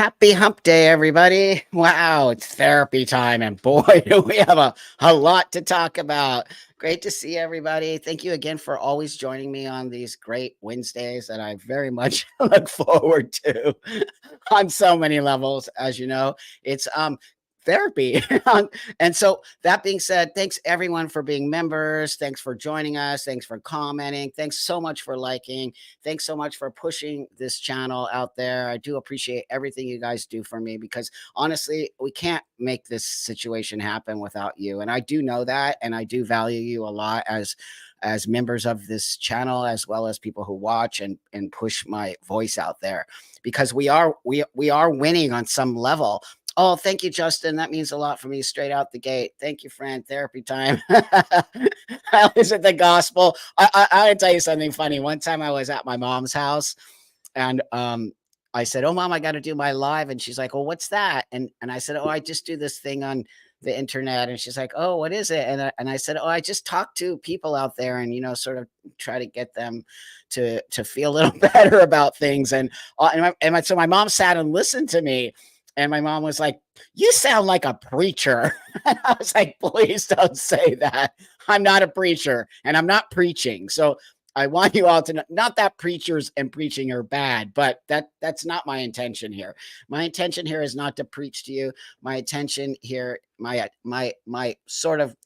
Happy hump day, everybody. Wow, it's therapy time. And boy, do we have a lot to talk about. Great to see everybody. Thank you again for always joining me on these great Wednesdays that I very much look forward to on so many levels. As you know, it's therapy. And so that being said, thanks everyone for being members. Thanks for joining us. Thanks for commenting. Thanks so much for liking. Thanks so much for pushing this channel out there. I do appreciate everything you guys do for me because honestly, we can't make this situation happen without you. And I do know that, and I do value you a lot as members of this channel, as well as people who watch and push my voice out there, because we are winning on some level. Oh, thank you, Justin. That means a lot for me straight out the gate. Thank you, friend. Therapy time. How is it the gospel? I gotta tell you something funny. One time I was at my mom's house, and I said, "Oh, mom, I got to do my live," and she's like, "Well, what's that?" And I said, "Oh, I just do this thing on the internet." And she's like, "Oh, what is it?" And I said, "Oh, I just talk to people out there, and sort of try to get them to feel a little better about things." So my mom sat and listened to me. And my mom was like, "You sound like a preacher." And I was like, "Please don't say that. I'm not a preacher and I'm not preaching." So I want you all to know, not that preachers and preaching are bad, but that's not my intention here. My intention here is not to preach to you. My intention here, my sort of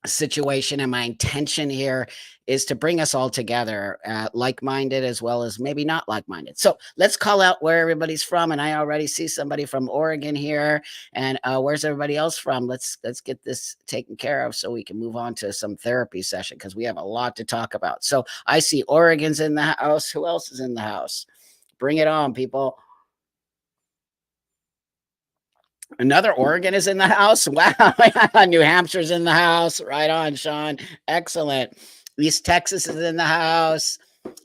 situation and my intention here is to bring us all together, like-minded as well as maybe not like-minded. So let's call out where everybody's from. And I already see somebody from Oregon here. And where's everybody else from? Let's get this taken care of so we can move on to some therapy session, because we have a lot to talk about. So I see Oregon's in the house. Who else is in the house? Bring it on, people. Another Oregon is in the house. Wow. New Hampshire's in the house. Right on, Sean. Excellent. East Texas is in the house.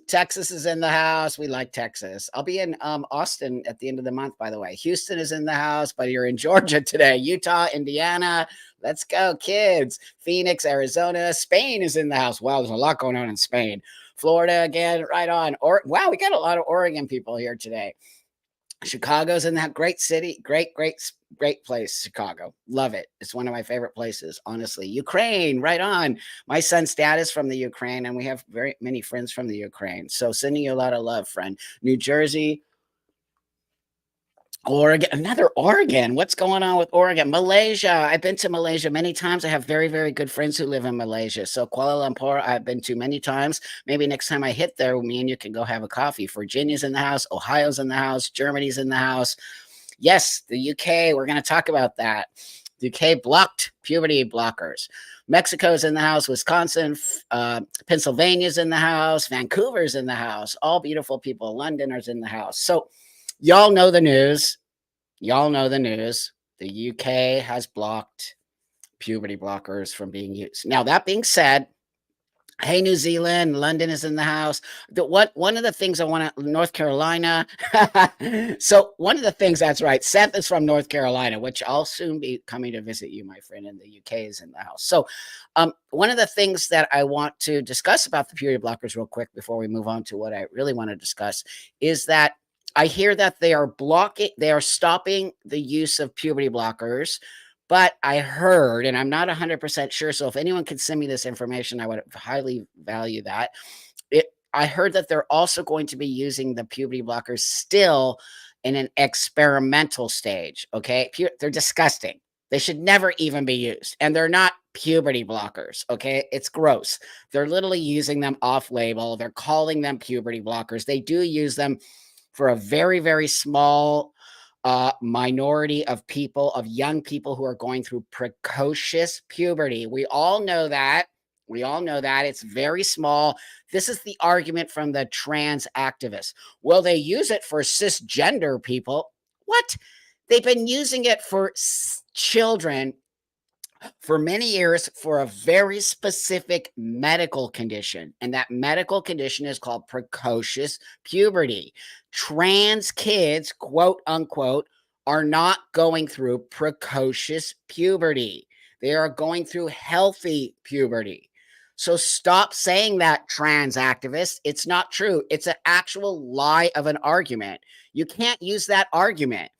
Texas is in the house. We like Texas. I'll be in Austin at the end of the month, by the way. Houston is in the house, but you're in Georgia today. Utah, Indiana. Let's go, kids. Phoenix, Arizona. Spain is in the house. Wow, there's a lot going on in Spain. Florida again, right on. Wow, we got a lot of Oregon people here today. Chicago's in that great city. Great place, Chicago. Love it. It's one of my favorite places, honestly. Ukraine, right on. My son's dad is from the Ukraine, and we have very many friends from the Ukraine. So sending you a lot of love, friend. New Jersey, Oregon, another Oregon. What's going on with Oregon? Malaysia. I've been to Malaysia many times. I have very, very good friends who live in Malaysia. So Kuala Lumpur, I've been to many times. Maybe next time I hit there, me and you can go have a coffee. Virginia's in the house. Ohio's in the house. Germany's in the house. Yes, the UK. We're going to talk about that. The UK blocked puberty blockers. Mexico's in the house. Wisconsin, Pennsylvania's in the house. Vancouver's in the house. All beautiful people. Londoners in the house. So y'all know the news. Y'all know the news. The UK has blocked puberty blockers from being used. Now, that being said, hey, New Zealand, London is in the house. One of the things I want to, North Carolina. So one of the things, that's right, Seth is from North Carolina, which I'll soon be coming to visit you, my friend, and the UK is in the house. So one of the things that I want to discuss about the puberty blockers real quick before we move on to what I really want to discuss is that I hear that they are stopping the use of puberty blockers. But I heard, and I'm not 100% sure, so if anyone could send me this information, I would highly value that. I heard that they're also going to be using the puberty blockers still in an experimental stage, okay? They're disgusting. They should never even be used. And they're not puberty blockers, okay? It's gross. They're literally using them off-label. They're calling them puberty blockers. They do use them for a very, very small minority of people, of young people who are going through precocious puberty. We all know that. We all know that. It's very small. This is the argument from the trans activists. Well, they use it for cisgender people. What? They've been using it for children for many years for a very specific medical condition. And that medical condition is called precocious puberty. Trans kids, quote unquote, are not going through precocious puberty. They are going through healthy puberty. So stop saying that, trans activists. It's not true. It's an actual lie of an argument. You can't use that argument.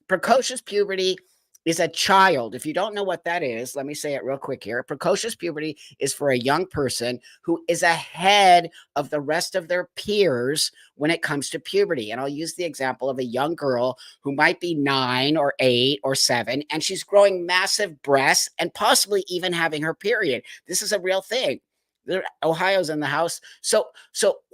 Precocious puberty is a child. If you don't know what that is, let me say it real quick here. Precocious puberty is for a young person who is ahead of the rest of their peers when it comes to puberty. And I'll use the example of a young girl who might be 9 or 8 or 7, and she's growing massive breasts and possibly even having her period. This is a real thing. Ohio's in the house. So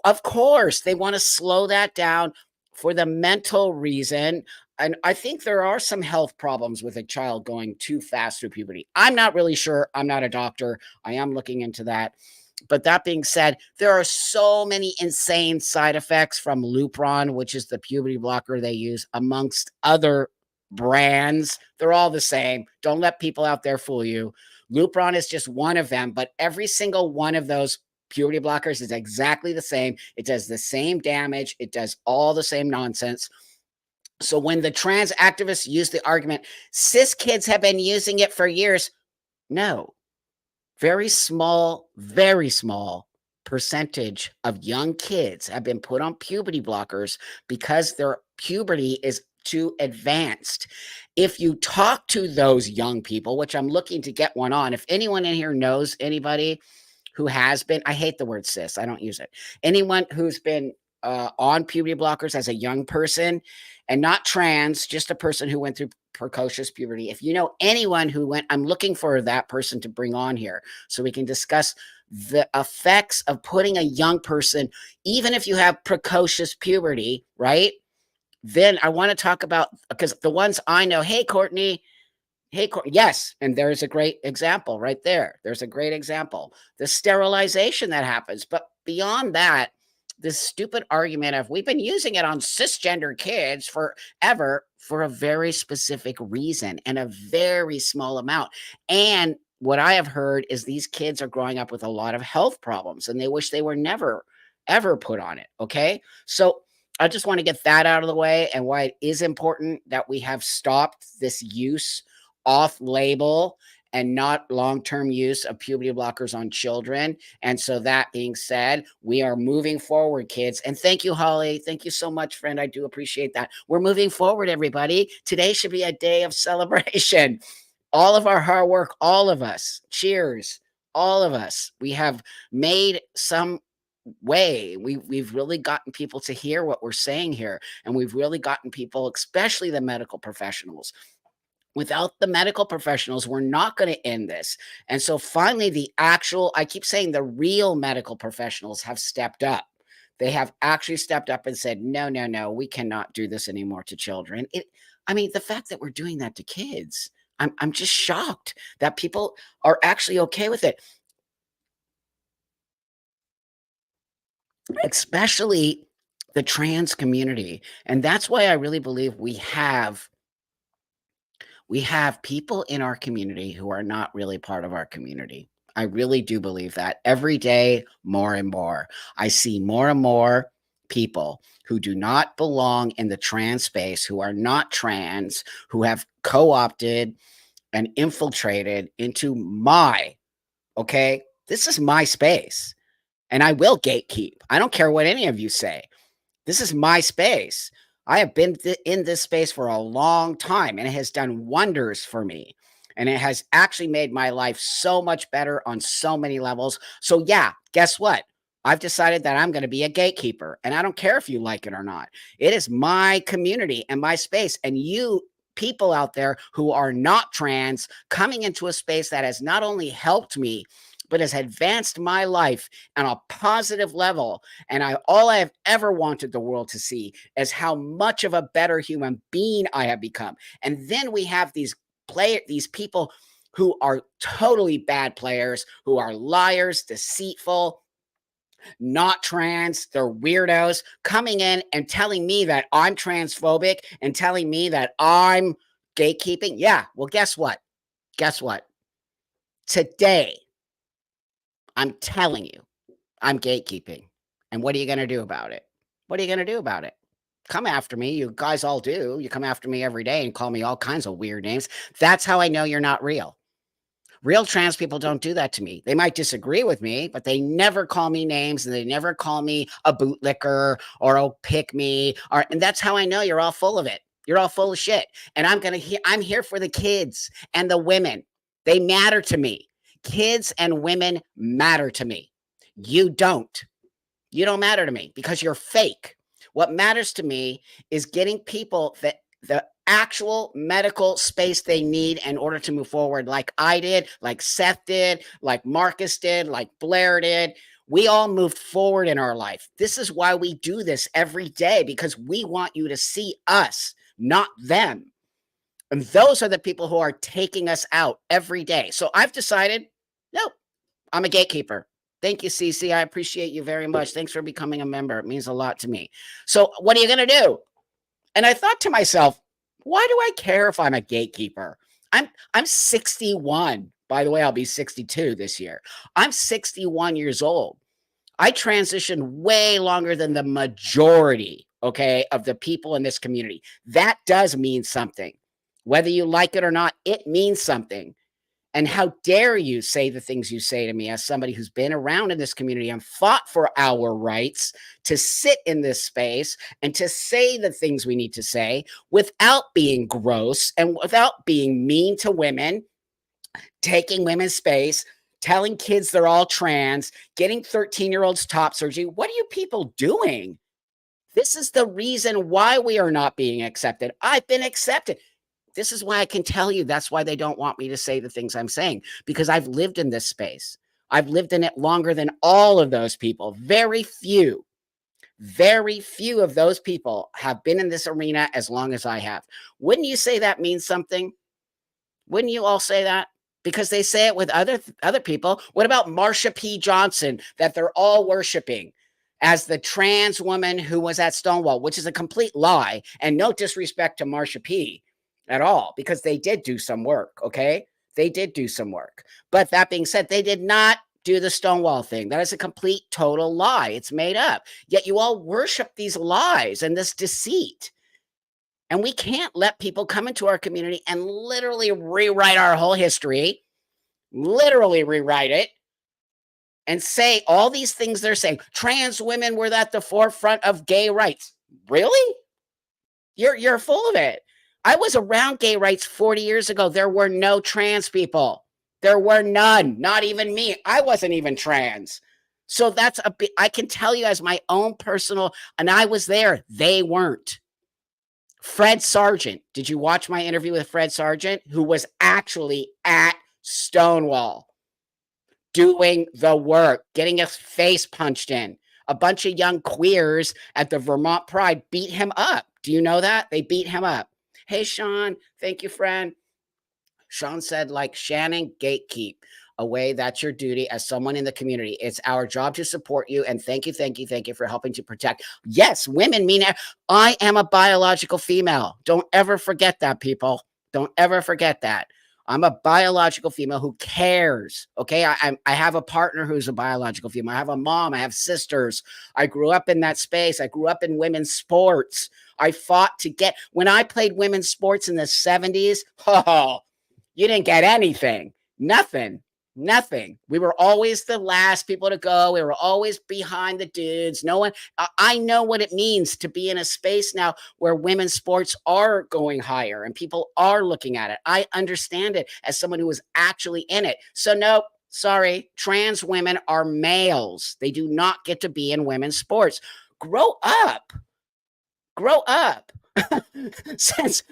of course they want to slow that down for the mental reason. And I think there are some health problems with a child going too fast through puberty. I'm not really sure. I'm not a doctor. I am looking into that. But that being said, there are so many insane side effects from Lupron, which is the puberty blocker they use, amongst other brands. They're all the same. Don't let people out there fool you. Lupron is just one of them, but every single one of those puberty blockers is exactly the same. It does the same damage. It does all the same nonsense. So when the trans activists use the argument, cis kids have been using it for years. No, very small percentage of young kids have been put on puberty blockers because their puberty is too advanced. If you talk to those young people, which I'm looking to get one on, if anyone in here knows anybody who has been, I hate the word cis, I don't use it. Anyone who's been on puberty blockers as a young person and not trans, just a person who went through precocious puberty. If you know anyone who went, I'm looking for that person to bring on here so we can discuss the effects of putting a young person, even if you have precocious puberty, right? Then I want to talk about, because the ones I know, hey, Courtney, hey, yes, and there's a great example right there. There's a great example. The sterilization that happens. But beyond that, this stupid argument of we've been using it on cisgender kids forever for a very specific reason and a very small amount. And what I have heard is these kids are growing up with a lot of health problems and they wish they were never, ever put on it. Okay. So I just want to get that out of the way and why it is important that we have stopped this use off label and not long-term use of puberty blockers on children. And so that being said, we are moving forward, kids. And thank you, Holly. Thank you so much, friend. I do appreciate that. We're moving forward, everybody. Today should be a day of celebration. All of our hard work, all of us, cheers, all of us. We have made some way. We've really gotten people to hear what we're saying here. And we've really gotten people, especially the medical professionals. Without the medical professionals, we're not going to end this. And so finally, I keep saying the real medical professionals have stepped up. They have actually stepped up and said, no, no, no, we cannot do this anymore to children. I mean, the fact that we're doing that to kids, I'm just shocked that people are actually okay with it, especially the trans community. And that's why I really believe we have people in our community who are not really part of our community. I really do believe that every day, more and more. I see more and more people who do not belong in the trans space, who are not trans, who have co opted and infiltrated into okay, this is my space. And I will gatekeep. I don't care what any of you say. This is my space. I have been in this space for a long time and it has done wonders for me. And it has actually made my life so much better on so many levels. So, yeah, guess what? I've decided that I'm going to be a gatekeeper and I don't care if you like it or not. It is my community and my space. And you people out there who are not trans coming into a space that has not only helped me, but has advanced my life on a positive level. And all I have ever wanted the world to see is how much of a better human being I have become. And then we have these people who are totally bad players, who are liars, deceitful, not trans, they're weirdos coming in and telling me that I'm transphobic and telling me that I'm gatekeeping. Yeah, well, guess what? Guess what? Today, I'm telling you, I'm gatekeeping. And what are you going to do about it? What are you going to do about it? Come after me. You guys all do. You come after me every day and call me all kinds of weird names. That's how I know you're not real. Real trans people don't do that to me. They might disagree with me, but they never call me names and they never call me a bootlicker or oh pick me or and that's how I know you're all full of it. You're all full of shit. And I'm here for the kids and the women. They matter to me. Kids and women matter to me. You don't. You don't matter to me because you're fake. What matters to me is getting people the actual medical space they need in order to move forward, like I did, like Seth did, like Marcus did, like Blair did. We all moved forward in our life. This is why we do this every day because we want you to see us, not them. And those are the people who are taking us out every day. So I've decided, no, I'm a gatekeeper. Thank you, Cece. I appreciate you very much. Thanks for becoming a member. It means a lot to me. So, what are you going to do? And I thought to myself, why do I care if I'm a gatekeeper? I'm 61. By the way, I'll be 62 this year. I'm 61 years old. I transitioned way longer than the majority, okay, of the people in this community. That does mean something. Whether you like it or not, it means something. And how dare you say the things you say to me as somebody who's been around in this community and fought for our rights to sit in this space and to say the things we need to say without being gross and without being mean to women, taking women's space, telling kids they're all trans, getting 13-year-olds top surgery. What are you people doing? This is the reason why we are not being accepted. I've been accepted. This is why I can tell you that's why they don't want me to say the things I'm saying, because I've lived in this space. I've lived in it longer than all of those people. Very few of those people have been in this arena as long as I have. Wouldn't you say that means something? Wouldn't you all say that? Because they say it with other people. What about Marsha P. Johnson that they're all worshiping as the trans woman who was at Stonewall, which is a complete lie and no disrespect to Marsha P. at all, because they did do some work, okay? They did do some work. But that being said, they did not do the Stonewall thing. That is a complete total lie. It's made up. Yet you all worship these lies and this deceit. And we can't let people come into our community and literally rewrite our whole history, literally rewrite it, and say all these things they're saying. Trans women were at the forefront of gay rights. Really? You're full of it. I was around gay rights 40 years ago. There were no trans people. There were none, not even me. I wasn't even trans. So that's a bit, I can tell you as my own personal, and I was there. They weren't. Fred Sargent. Did you watch my interview with Fred Sargent, who was actually at Stonewall doing the work, getting his face punched in? A bunch of young queers at the Vermont Pride beat him up. Do you know that? They beat him up. Hey, Sean. Thank you, friend. Sean said, like Shannon, gatekeep away. That's your duty as someone in the community. It's our job to support you. And thank you for helping to protect. Yes, women mean it. I am a biological female. Don't ever forget that, people. Don't ever forget that. I'm a biological female who cares. Okay. I have a partner who's a biological female. I have a mom. I have sisters. I grew up in that space. I grew up in women's sports. I fought to get, when I played women's sports in the 70s, oh, you didn't get anything. Nothing. Nothing. We were always the last people to go. We were always behind the dudes. No one, I know what it means to be in a space now where women's sports are going higher and people are looking at it. I understand it as someone who was actually in it. So, no, sorry, trans women are males. They do not get to be in women's sports. Grow up. Grow up. since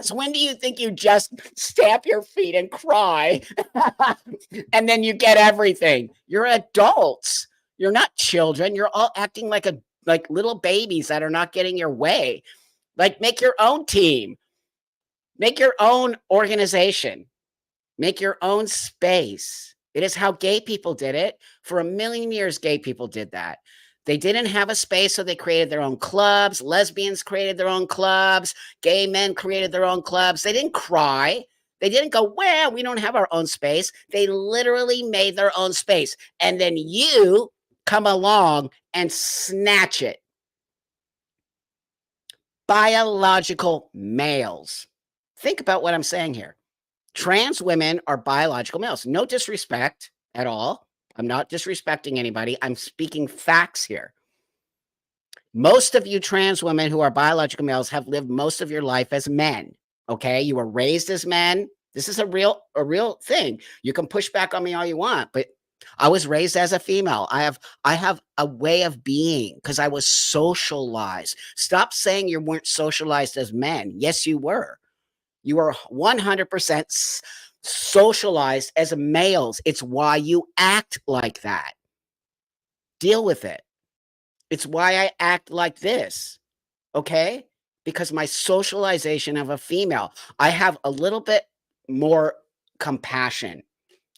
when do you think you just stamp your feet and cry and then you get everything? You're adults. You're not children. You're all acting like little babies that are not getting your way. Like, make your own team. Make your own organization. Make your own space. It is how gay people did it. For a million years, gay people did that. They didn't have a space, so they created their own clubs. Lesbians created their own clubs. Gay men created their own clubs. They didn't cry. They didn't go, well, we don't have our own space. They literally made their own space. And then you come along and snatch it. Biological males. Think about what I'm saying here. Trans women are biological males. No disrespect at all. I'm not disrespecting anybody. I'm speaking facts here. Most of you trans women who are biological males have lived most of your life as men. Okay, you were raised as men. This is a real thing. You can push back on me all you want, but I was raised as a female. I have a way of being because I was socialized. Stop saying you weren't socialized as men. Yes, you were. You are 100% socialized as males. It's why you act like that. Deal with it. It's why I act like this. Okay? Because my socialization of a female, I have a little bit more compassion,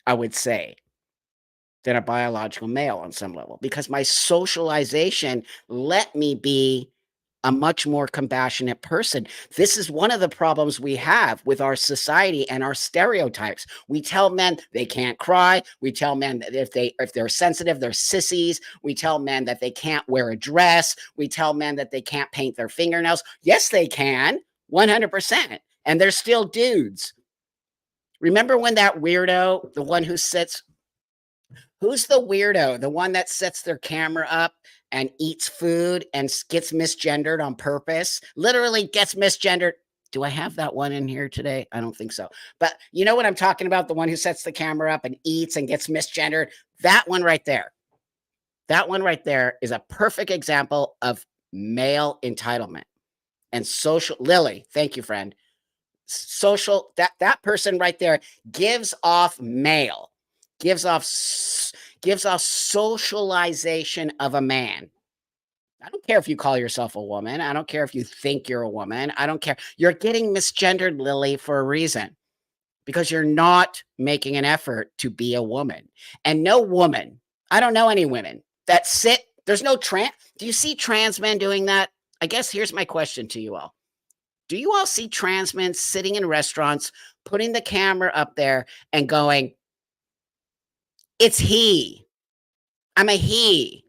I would say, than a biological male on some level because my socialization let me be a much more compassionate person. This is one of the problems we have with our society and our stereotypes. We tell men they can't cry. We tell men that if they're sensitive, they're sissies. We tell men that they can't wear a dress. We tell men that they can't paint their fingernails. Yes, they can, 100%. And they're still dudes. Remember when that weirdo, the one who sits Who's the weirdo? The one that sets their camera up and eats food and gets misgendered on purpose? Literally gets misgendered. Do I have that one in here today? I don't think so. But you know what I'm talking about? The one who sets the camera up and eats and gets misgendered. That one right there. That one right there is a perfect example of male entitlement and social. Lily, thank you, friend. Social, that person right there gives off male, gives off gives off socialization of a man. I don't care if you call yourself a woman. I don't care if you think you're a woman. I don't care. You're getting misgendered, Lily, for a reason because you're not making an effort to be a woman. And no woman, I don't know any women that sit, there's no trans. Do you see trans men doing that? I guess here's my question to you all. Do you all see trans men sitting in restaurants, putting the camera up there and going, it's he. I'm a he.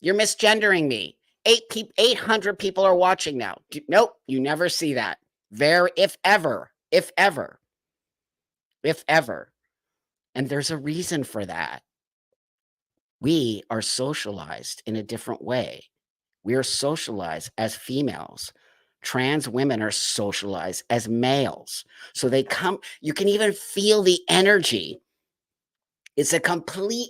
You're misgendering me. 800 people are watching now. Nope, you never see that. Very, if ever, if ever, if ever. And there's a reason for that. We are socialized in a different way. We are socialized as females. Trans women are socialized as males. So they come, you can even feel the energy. It's a complete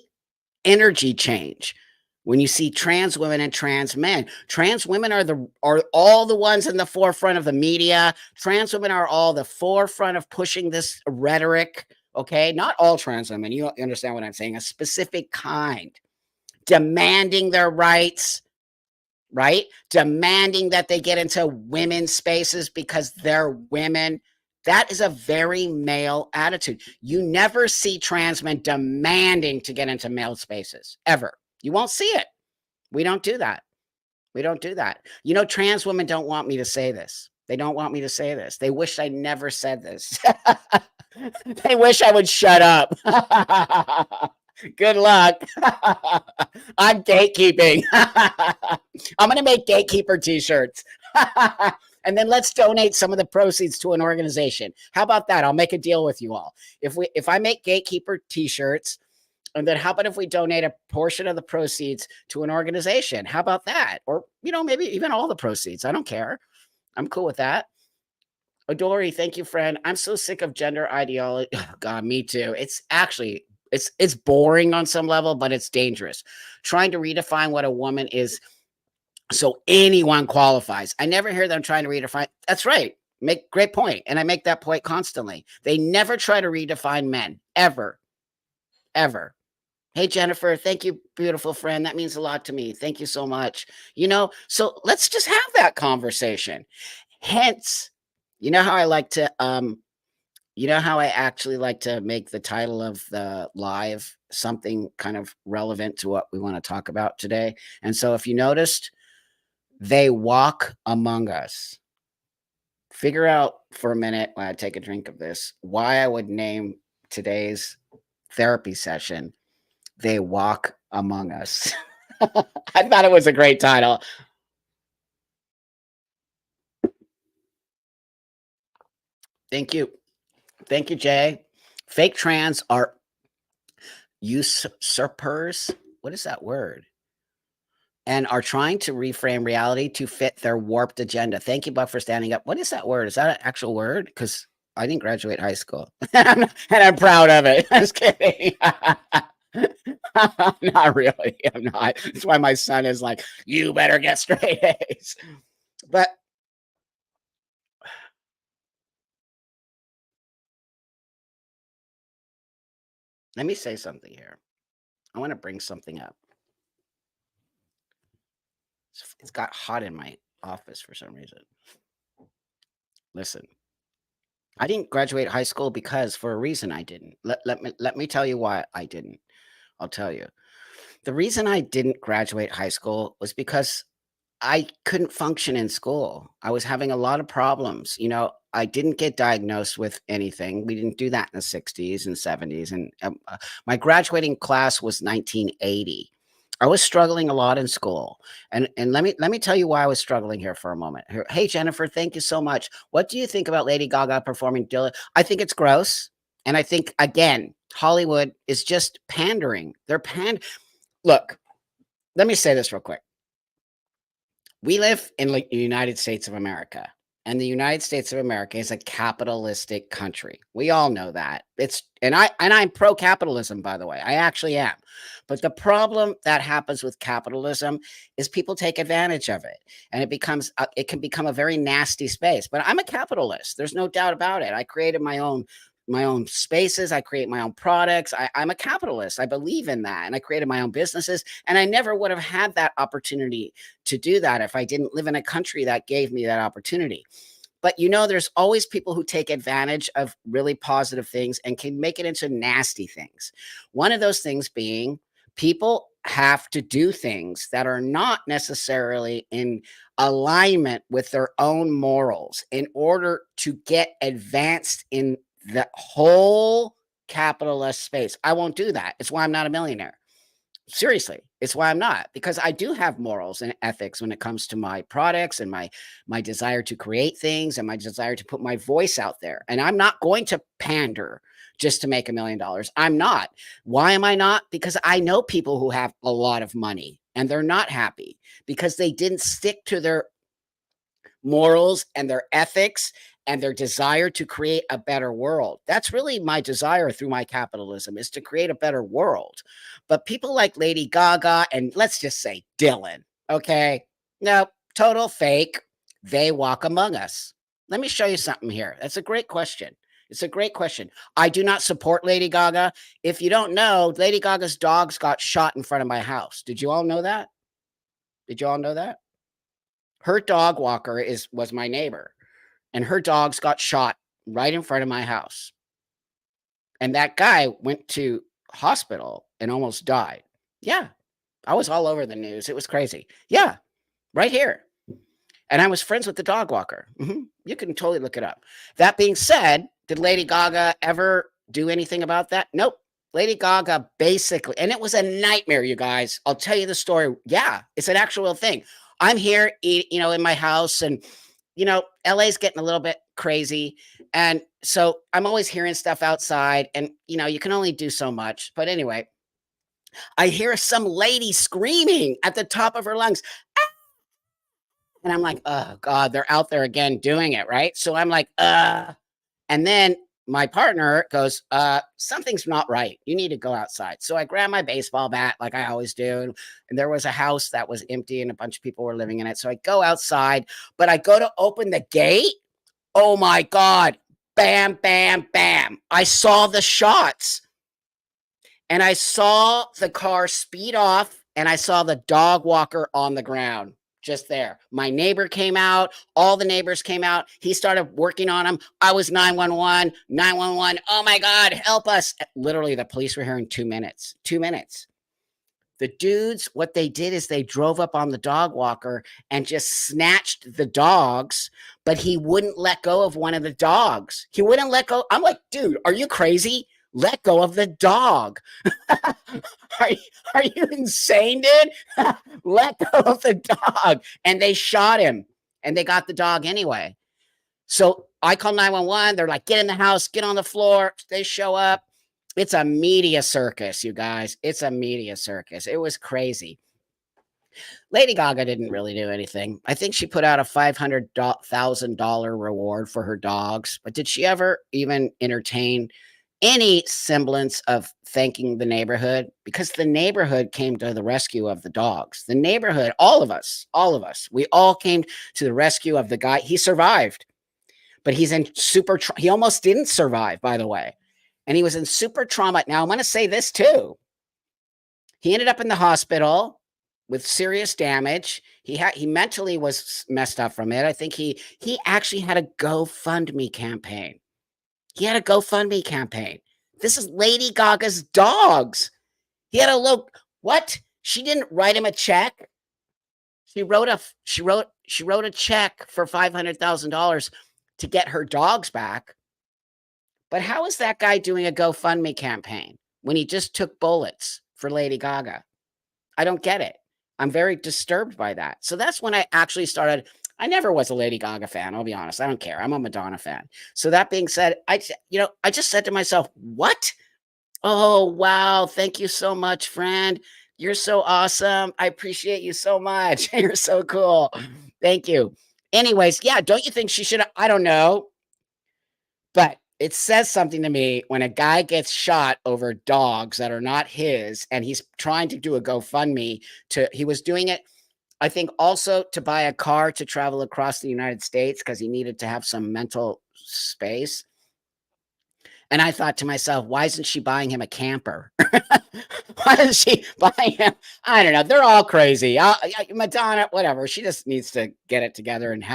energy change when you see trans women and trans men. Trans women are all the ones in the forefront of the media. Trans women are all the forefront of pushing this rhetoric. Okay, not all trans women. You understand what I'm saying? A specific kind, demanding their rights, right? Demanding that they get into women's spaces because they're women. That is a very male attitude. You never see trans men demanding to get into male spaces, ever. You won't see it. We don't do that. We don't do that. You know, trans women don't want me to say this. They don't want me to say this. They wish I never said this. They wish I would shut up. Good luck. I'm gatekeeping. I'm going to make gatekeeper t-shirts. And then let's donate some of the proceeds to an organization. How about that? I'll make a deal with you all. If I make gatekeeper t-shirts, and then how about if we donate a portion of the proceeds to an organization? How about that? Or, maybe even all the proceeds. I don't care. I'm cool with that. Odori, thank you, friend. I'm so sick of gender ideology. Oh, God, me too. It's actually it's boring on some level, but it's dangerous. Trying to redefine what a woman is so anyone qualifies. I never hear them trying to redefine. That's right. Make great point. And I make that point constantly. They never try to redefine men, ever, ever. Hey, Jennifer, thank you, beautiful friend. That means a lot to me. Thank you so much. So let's just have that conversation. Hence, you know how I like to how I actually like to make the title of the live something kind of relevant to what we want to talk about today. And so if you noticed, they walk among us. Figure out for a minute when I take a drink of this why I would name today's therapy session They Walk Among Us. I thought it was a great title. Thank you. Thank you, Jay. Fake trans are usurpers. What is that word? And are trying to reframe reality to fit their warped agenda. Thank you, Buck, for standing up. What is that word? Is that an actual word? Because I didn't graduate high school, and I'm proud of it. Just kidding. Not really. I'm not. That's why my son is like, you better get straight A's. But let me say something here. I want to bring something up. It's got hot in my office for some reason. Listen, I didn't graduate high school because for a reason I didn't. Let me tell you why I didn't. I'll tell you. The reason I didn't graduate high school was because I couldn't function in school. I was having a lot of problems. I didn't get diagnosed with anything. We didn't do that in the 60s and 70s. And my graduating class was 1980. I was struggling a lot in school. And let me tell you why I was struggling here for a moment. Hey Jennifer, thank you so much. What do you think about Lady Gaga performing Dylan? I think it's gross. And I think again, Hollywood is just pandering. Look, let me say this real quick. We live in like the United States of America, and the United States of America is a capitalistic country. We all know that. I'm pro capitalism, by the way. I actually am. But the problem that happens with capitalism is people take advantage of it, and it can become a very nasty space. But I'm a capitalist. There's no doubt about it. I created my own spaces. I create my own products. I'm a capitalist. I believe in that. And I created my own businesses. And I never would have had that opportunity to do that if I didn't live in a country that gave me that opportunity. But there's always people who take advantage of really positive things and can make it into nasty things. One of those things being people have to do things that are not necessarily in alignment with their own morals in order to get advanced in the whole capitalist space. I won't do that. It's why I'm not a millionaire. Seriously, it's why I'm not, because I do have morals and ethics when it comes to my products and my desire to create things and my desire to put my voice out there. And I'm not going to pander just to make $1 million. I'm not. Why am I not? Because I know people who have a lot of money and they're not happy because they didn't stick to their morals and their ethics and their desire to create a better world. That's really my desire through my capitalism, is to create a better world. But people like Lady Gaga and let's just say Dylan, okay? No, total fake. They walk among us. Let me show you something here. That's a great question. It's a great question. I do not support Lady Gaga. If you don't know, Lady Gaga's dogs got shot in front of my house. Did you all know that? Did you all know that? Her dog walker was my neighbor, and her dogs got shot right in front of my house. And that guy went to hospital and almost died. Yeah, I was all over the news. It was crazy. Yeah, right here. And I was friends with the dog walker. You can totally look it up. That being said, did Lady Gaga ever do anything about that? Nope. Lady Gaga basically, and it was a nightmare, you guys. I'll tell you the story. Yeah, it's an actual thing. I'm here, in my house, and LA's getting a little bit crazy. And so I'm always hearing stuff outside, and you can only do so much. But anyway, I hear some lady screaming at the top of her lungs. And I'm like, oh God, they're out there again doing it, right? So I'm like, and then my partner goes, something's not right. You need to go outside. So I grab my baseball bat like I always do. And there was a house that was empty and a bunch of people were living in it. So I go outside, but I go to open the gate. Oh my God. Bam, bam, bam. I saw the shots and I saw the car speed off and I saw the dog walker on the ground just there. My neighbor came out. All the neighbors came out. He started working on him. I was 911, 911. Oh my God, help us. Literally, the police were here in 2 minutes. 2 minutes. The dudes, what they did is they drove up on the dog walker and just snatched the dogs, but he wouldn't let go of one of the dogs. He wouldn't let go. I'm like, dude, are you crazy? Let go of the dog. are, are you insane, dude? Let go of the dog. And they shot him and they got the dog anyway. So I call 911. They're like, get in the house, get on the floor. They show up. It's a media circus, you guys. It's a media circus. It was crazy. Lady Gaga didn't really do anything. I think she put out a $500,000 reward for her dogs, but did she ever even entertain any semblance of thanking the neighborhood? Because the neighborhood came to the rescue of the dogs. The neighborhood, all of us, we all came to the rescue of the guy. He survived, but he's in he almost didn't survive, by the way. And he was in super trauma. Now, I'm going to say this too. He ended up in the hospital with serious damage. He mentally was messed up from it. I think he actually had a GoFundMe campaign. He had a GoFundMe campaign. This is Lady Gaga's dogs. He had a look. What? She didn't write him a check. She wrote a check for $500,000 to get her dogs back. But how is that guy doing a GoFundMe campaign when he just took bullets for Lady Gaga? I don't get it. I'm very disturbed by that. So that's when I actually started. I never was a Lady Gaga fan. I'll be honest. I don't care. I'm a Madonna fan. So that being said, I just said to myself, what? Oh, wow. Thank you so much, friend. You're so awesome. I appreciate you so much. You're so cool. Thank you. Anyways, yeah, don't you think she should? I don't know. But it says something to me when a guy gets shot over dogs that are not his, and he's trying to do a GoFundMe he was doing it, I think, also to buy a car to travel across the United States because he needed to have some mental space. And I thought to myself, why isn't she buying him a camper? Why is she buying him? I don't know. They're all crazy. Madonna, whatever. She just needs to get it together and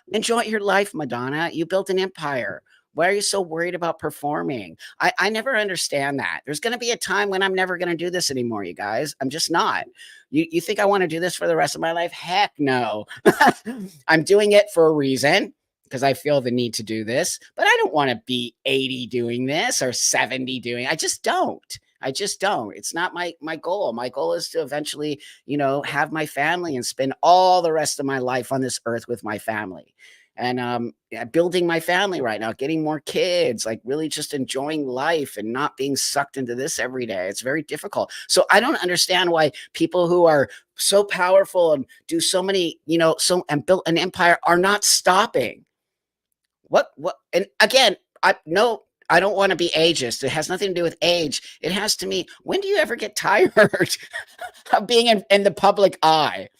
enjoy your life, Madonna. You built an empire. Why are you so worried about performing? I never understand that. There's going to be a time when I'm never going to do this anymore, you guys. I'm just not. You think I want to do this for the rest of my life? Heck no. I'm doing it for a reason because I feel the need to do this, but I don't want to be 80 doing this or 70 doing. I just don't. I just don't. It's not my goal. My goal is to eventually, have my family and spend all the rest of my life on this earth with my family. And building my family right now, getting more kids, like really just enjoying life and not being sucked into this every day. It's very difficult. So I don't understand why people who are so powerful and do so many, and built an empire are not stopping. What? And again, I don't want to be ageist. It has nothing to do with age. It has to me. When do you ever get tired of being in the public eye?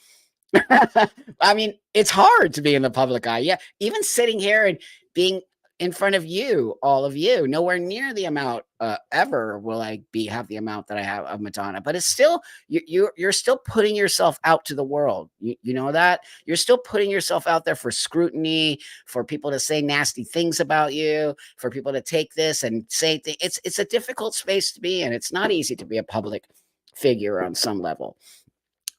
I mean, it's hard to be in the public eye. Yeah. Even sitting here and being in front of you, all of you, nowhere near the amount ever will I have the amount that I have of Madonna. But it's still, you're still putting yourself out to the world. You know that? You're still putting yourself out there for scrutiny, for people to say nasty things about you, for people to take this and say things. It's a difficult space to be in. It's not easy to be a public figure on some level.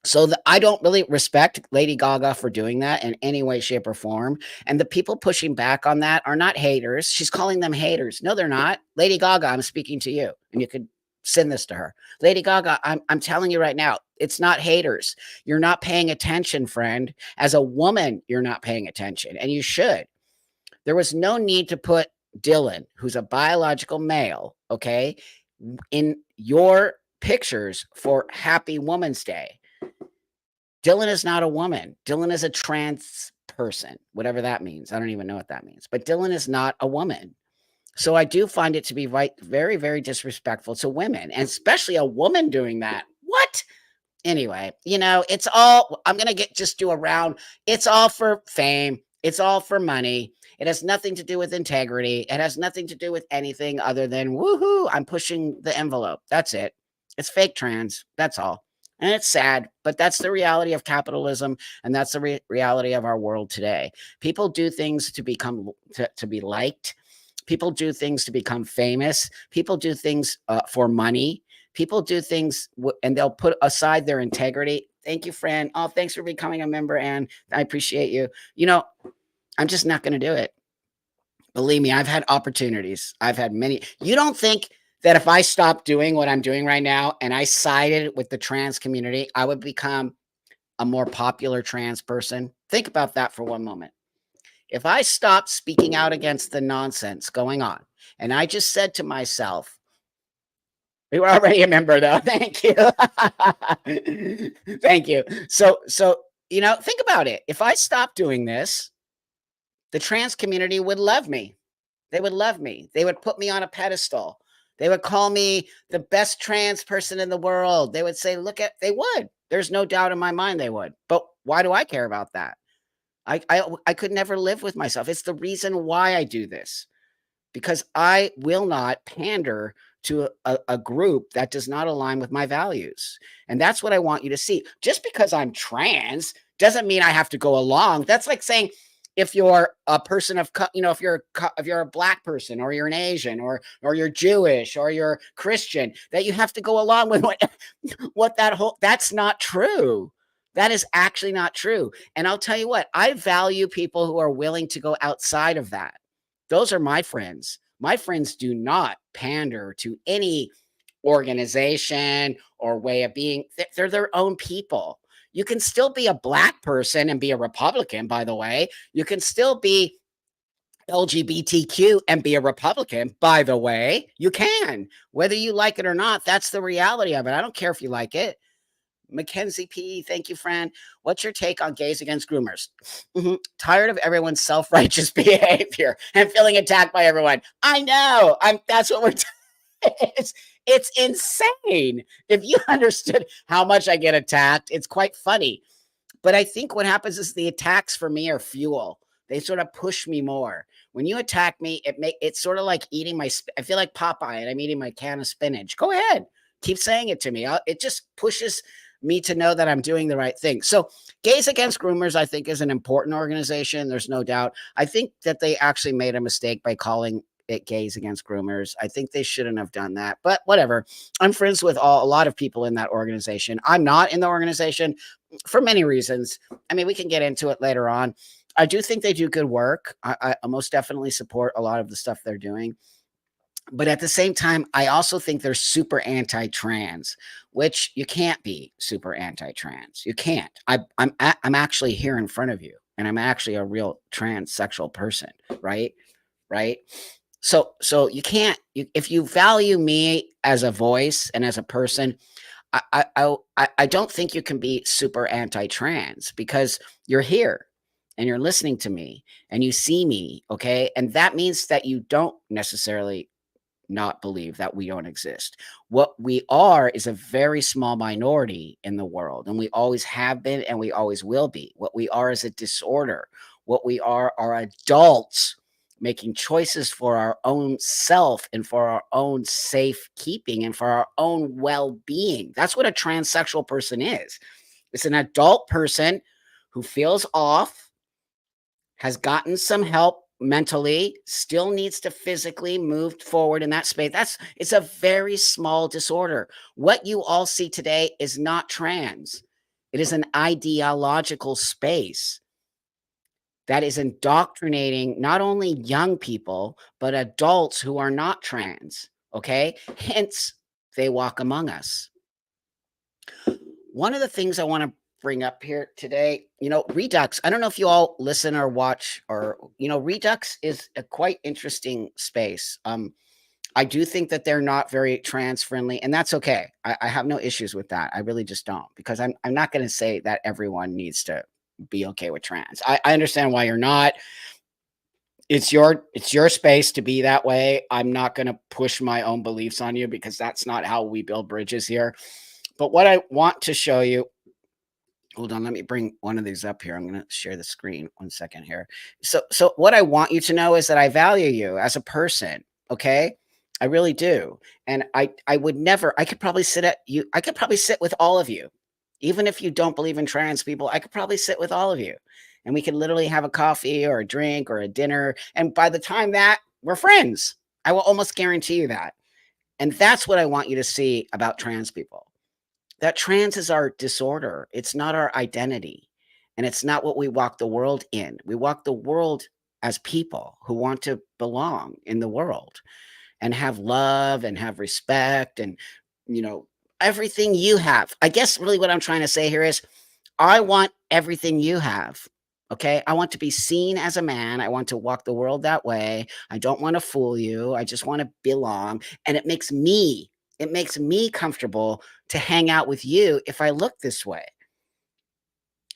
So I don't really respect Lady Gaga for doing that in any way, shape, or form. And the people pushing back on that are not haters. She's calling them haters. No, they're not. Lady Gaga, I'm speaking to you, and you could send this to her. Lady Gaga, I'm telling you right now, it's not haters. You're not paying attention, friend. As a woman, you're not paying attention, and you should. There was no need to put Dylan, who's a biological male, okay, in your pictures for Happy Woman's Day. Dylan is not a woman. Dylan is a trans person, whatever that means. I don't even know what that means. But Dylan is not a woman. So I do find it to be very, very disrespectful to women, and especially a woman doing that. What? Anyway, it's all, I'm going to just do a round. It's all for fame. It's all for money. It has nothing to do with integrity. It has nothing to do with anything other than woohoo, I'm pushing the envelope. That's it. It's fake trans. That's all. And it's sad, but that's the reality of capitalism, and that's the reality of our world today. People do things to to be liked. People do things to become famous. People do things for money. People do things and they'll put aside their integrity. Thank you, friend. Oh, thanks for becoming a member, Anne. I appreciate you. I'm just not going to do it. Believe me, I've had opportunities. I've had many. You don't think that if I stopped doing what I'm doing right now and I sided with the trans community, I would become a more popular trans person? Think about that for one moment. If I stopped speaking out against the nonsense going on, and I just said to myself, we were already a member though. Thank you. Thank you. Think about it. If I stopped doing this, the trans community would love me. They would love me. They would put me on a pedestal. They would call me the best trans person in the world. They would say, look at, they would. There's no doubt in my mind they would. But why do I care about that? I could never live with myself. It's the reason why I do this, because I will not pander to a group that does not align with my values. And that's what I want you to see. Just because I'm trans doesn't mean I have to go along. That's like saying, if you're a person of, if you're a black person, or you're an Asian, or you're Jewish, or you're Christian, that you have to go along with what that's not true. That is actually not true. And I'll tell you what, I value people who are willing to go outside of that. Those are my friends. My friends do not pander to any organization or way of being. They're their own people. You can still be a black person and be a Republican, by the way. You can still be LGBTQ and be a Republican, by the way. You can. Whether you like it or not, that's the reality of it. I don't care if you like it. Mackenzie P, thank you, friend. What's your take on gays against groomers? Tired of everyone's self-righteous behavior and feeling attacked by everyone. I know. That's what we're it's insane. If you understood how much I get attacked, it's quite funny. But I think what happens is the attacks for me are fuel. They sort of push me more. When you attack me, it's sort of like eating I feel like Popeye and I'm eating my can of spinach. Go ahead. Keep saying it to me. It just pushes me to know that I'm doing the right thing. So Gays Against Groomers, I think, is an important organization. There's no doubt. I think that they actually made a mistake by calling it Gays Against Groomers. I think they shouldn't have done that, but whatever. I'm friends with a lot of people in that organization. I'm not in the organization for many reasons. I mean, we can get into it later on. I do think they do good work. I most definitely support a lot of the stuff they're doing. But at the same time, I also think they're super anti-trans, which you can't be super anti-trans. You can't. I'm actually here in front of you, and I'm actually a real transsexual person, right? Right. So you can't. If you value me as a voice and as a person, I don't think you can be super anti-trans, because you're here and you're listening to me and you see me, okay? And that means that you don't necessarily not believe that we don't exist. What we are is a very small minority in the world, and we always have been and we always will be. What we are is a disorder. What we are adults making choices for our own self and for our own safekeeping and for our own well-being. That's what a transsexual person is. It's an adult person who feels off, has gotten some help mentally, still needs to physically move forward in that space. It's a very small disorder. What you all see today is not trans. It is an ideological space that is indoctrinating not only young people, but adults who are not trans. Okay. Hence, they walk among us. One of the things I want to bring up here today, Redux. I don't know if you all listen or watch, or, Redux is a quite interesting space. I do think that they're not very trans friendly, and that's okay. I have no issues with that. I really just don't, because I'm not going to say that everyone needs to be okay with trans. I understand why you're not. It's your space to be that way. I'm not going to push my own beliefs on you, because that's not how we build bridges here. But what I want to show you, hold on, let me bring one of these up here. I'm going to share the screen 1 second here. So what I want you to know is that I value you as a person. Okay. I really do. And I would never, I could probably sit with all of you. Even if you don't believe in trans people, I could probably sit with all of you, and we could literally have a coffee or a drink or a dinner. And by the time that, we're friends, I will almost guarantee you that. And that's what I want you to see about trans people. That trans is our disorder. It's not our identity. And it's not what we walk the world in. We walk the world as people who want to belong in the world and have love and have respect and, everything you have. I guess really what I'm trying to say here is, I want everything you have. Okay. I want to be seen as a man. I want to walk the world that way. I don't want to fool you. I just want to belong. And it makes me comfortable to hang out with you if I look this way.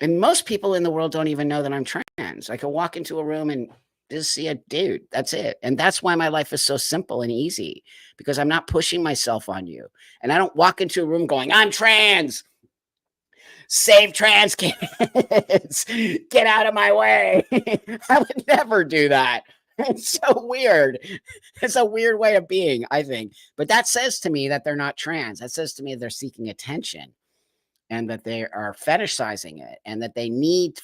And most people in the world don't even know that I'm trans. I can walk into a room and just see a dude. That's it. And that's why my life is so simple and easy because I'm not pushing myself on you. And I don't walk into a room going, I'm trans. Save trans kids. Get out of my way. I would never do that. It's so weird. It's a weird way of being, I think. But that says to me that they're not trans. That says to me they're seeking attention and that they are fetishizing it and that they need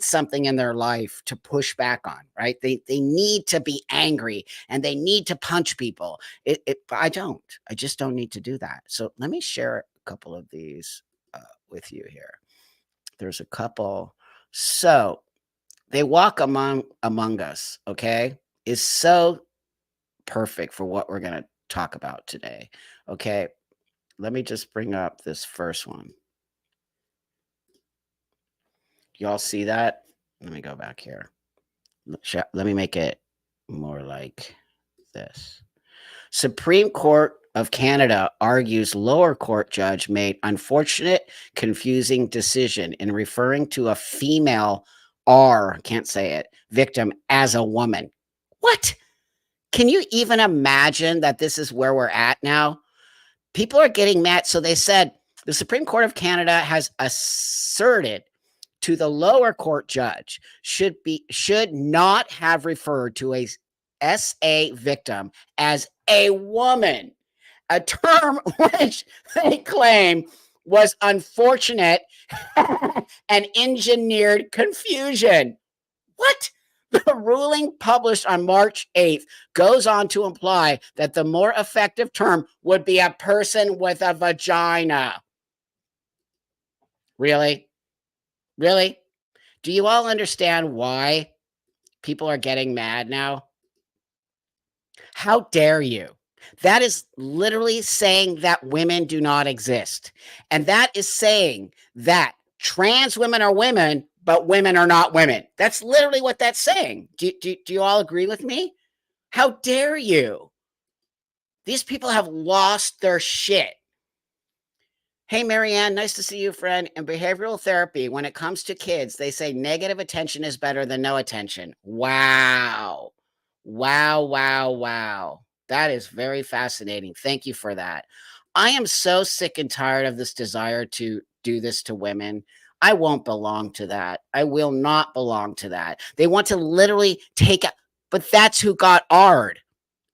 something in their life to push back on, right? They need to be angry and they need to punch people. I just don't need to do that. So let me share a couple of these with you here. There's a couple. So they walk among us, okay, is so perfect for what we're going to talk about today. Okay, let me just bring up this first one. Y'all see that? Let me go back here. Let me make it more like this. Supreme Court of Canada argues lower court judge made unfortunate, confusing decision in referring to a female can't say it, victim as a woman. What? Can you even imagine that this is where we're at now? People are getting mad. So they said the Supreme Court of Canada has asserted to the lower court judge should not have referred to a SA victim as a woman, a term which they claim was unfortunate and engineered confusion. What? The ruling published on March 8th goes on to imply that the more effective term would be a person with a vagina. Really? Really? Do you all understand why people are getting mad now? How dare you? That is literally saying that women do not exist. And that is saying that trans women are women, but women are not women. That's literally what that's saying. Do you all agree with me? How dare you? These people have lost their shit. Hey, Marianne, nice to see you, friend. In behavioral therapy, when it comes to kids, they say negative attention is better than no attention. Wow. Wow, wow, wow. That is very fascinating. Thank you for that. I am so sick and tired of this desire to do this to women. I won't belong to that. I will not belong to that. They want to literally take it, but that's who got AR'd.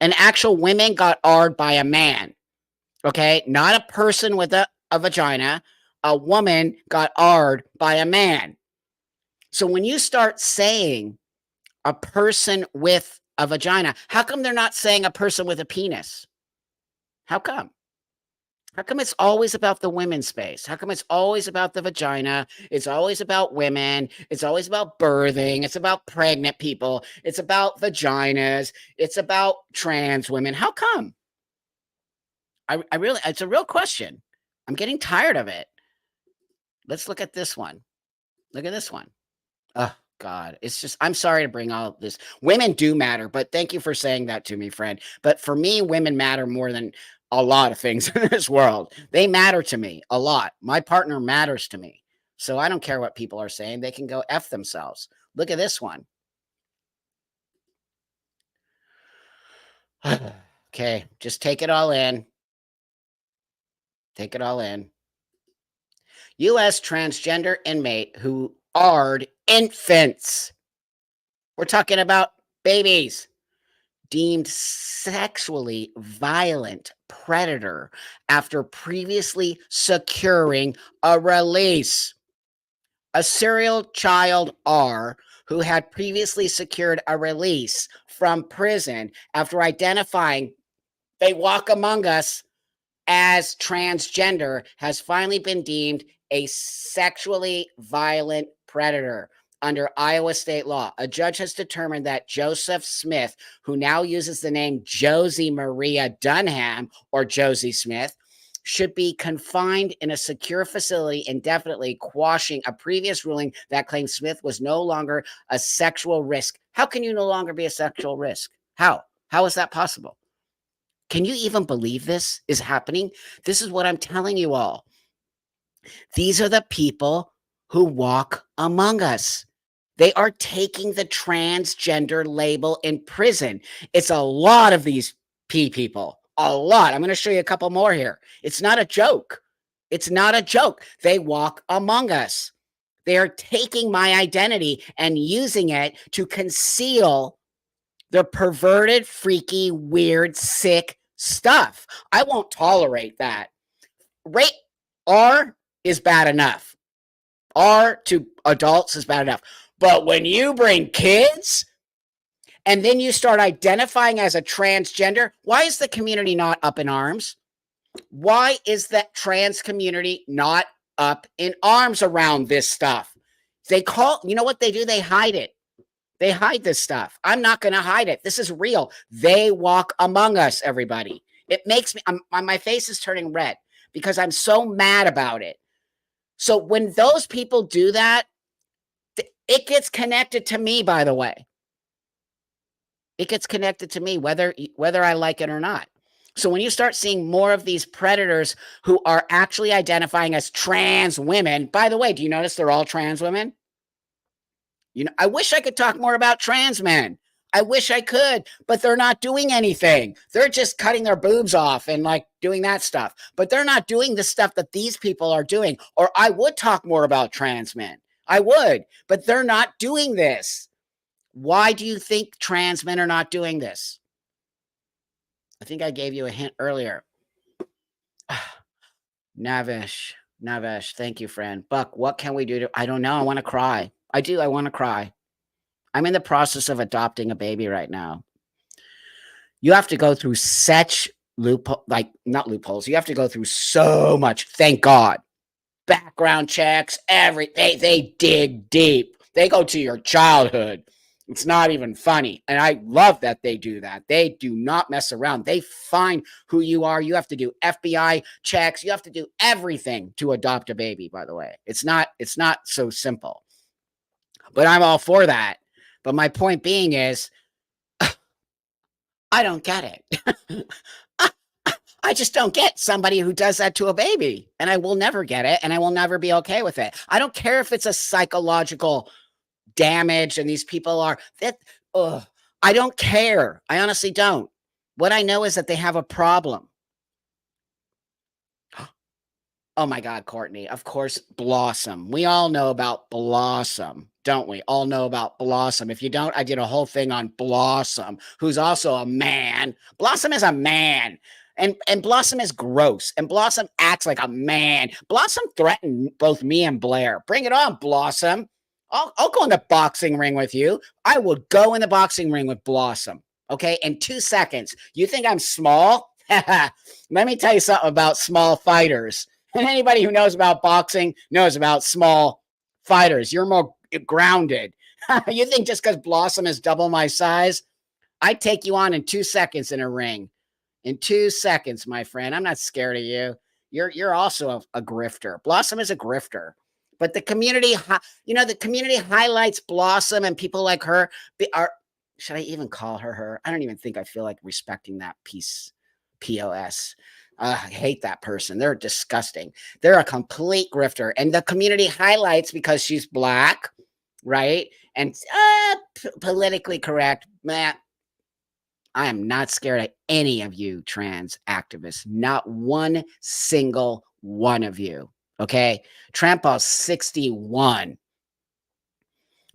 An actual women got AR'd by a man. Okay, not a person with a vagina. A woman got AR'd by a man. So when you start saying a person with a vagina, how come they're not saying a person with a penis? How come? How come it's always about the women's space? How come it's always about the vagina? It's always about women. It's always about birthing. It's about pregnant people. It's about vaginas. It's about trans women. How come? I really, it's a real question. I'm getting tired of it. Let's look at this one. Look at this one. Oh, God. It's just, I'm sorry to bring all this. Women do matter, but thank you for saying that to me, friend. But for me, women matter more than a lot of things in this world. They matter to me a lot. My partner matters to me. So I don't care what people are saying. They can go F themselves. Look at this one. Okay, just take it all in. Take it all in. U.S. transgender inmate who AR'd infants. We're talking about babies. Deemed sexually violent predator after previously securing a release. A serial child R who had previously secured a release from prison after identifying they walk among us as transgender has finally been deemed a sexually violent predator under Iowa state law. A judge has determined that Joseph Smith, who now uses the name Josie Maria Dunham or Josie Smith, should be confined in a secure facility indefinitely, quashing a previous ruling that claimed Smith was no longer a sexual risk. How can you no longer be a sexual risk? How? How is that possible? Can you even believe this is happening? This is what I'm telling you all. These are the people who walk among us. They are taking the transgender label in prison. It's a lot of these people, a lot. I'm going to show you a couple more here. It's not a joke. It's not a joke. They walk among us. They are taking my identity and using it to conceal their perverted, freaky, weird, sick stuff. I won't tolerate that. Rape R is bad enough. R to adults is bad enough. But when you bring kids and then you start identifying as a transgender, why is the community not up in arms? Why is that trans community not up in arms around this stuff? They call, you know what they do? They hide it. They hide this stuff. I'm not going to hide it. This is real. They walk among us, everybody. It makes me, my face is turning red because I'm so mad about it. So when those people do that, it gets connected to me, by the way. It gets connected to me, whether I like it or not. So when you start seeing more of these predators who are actually identifying as trans women, by the way, do you notice they're all trans women? You know, I wish I could talk more about trans men. I wish I could, but they're not doing anything. They're just cutting their boobs off and like doing that stuff. But they're not doing the stuff that these people are doing. Or I would talk more about trans men. I would, but they're not doing this. Why do you think trans men are not doing this? I think I gave you a hint earlier. Navish, thank you, friend. Buck, what can we do to, I don't know. I want to cry. I do. I want to cry. I'm in the process of adopting a baby right now. You have to go through such not loopholes. You have to go through so much. Thank God. Background checks, they dig deep. They go to your childhood. It's not even funny. And I love that they do that. They do not mess around. They find who you are. You have to do FBI checks. You have to do everything to adopt a baby, by the way. It's not so simple. But I'm all for that. But my point being is, I don't get it. I just don't get somebody who does that to a baby. And I will never get it. And I will never be okay with it. I don't care if it's a psychological damage and these people are that. I don't care. I honestly don't. What I know is that they have a problem. Oh my God, Courtney. Of course, Blossom. We all know about Blossom, don't we? All know about Blossom. If you don't, I did a whole thing on Blossom, who's also a man. Blossom is a man. And Blossom is gross. And Blossom acts like a man. Blossom threatened both me and Blair. Bring it on, Blossom. I'll go in the boxing ring with you. I will go in the boxing ring with Blossom. Okay, in 2 seconds. You think I'm small? Let me tell you something about small fighters. And anybody who knows about boxing knows about small fighters. You're more grounded. You think just because Blossom is double my size, I take you on in 2 seconds in a ring. In 2 seconds, my friend. I'm not scared of you. You're also a grifter. Blossom is a grifter. But the community, the community highlights Blossom and people like her. Should I even call her? I don't even think I feel like respecting that piece. POS. I hate that person. They're disgusting. They're a complete grifter. And the community highlights because she's black, right? And politically correct. Man, I am not scared of any of you trans activists. Not one single one of you. Okay? Trampo 61.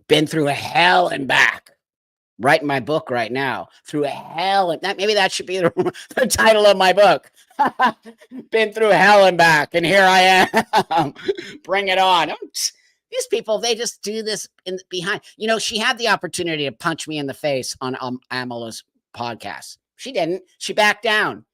Been through hell and back. Writing my book right now. Through hell and maybe that should be the title of my book. Been through hell and back, and here I am. Bring it on. These people, they just do this behind. She had the opportunity to punch me in the face on Amala's podcast. She didn't. She backed down.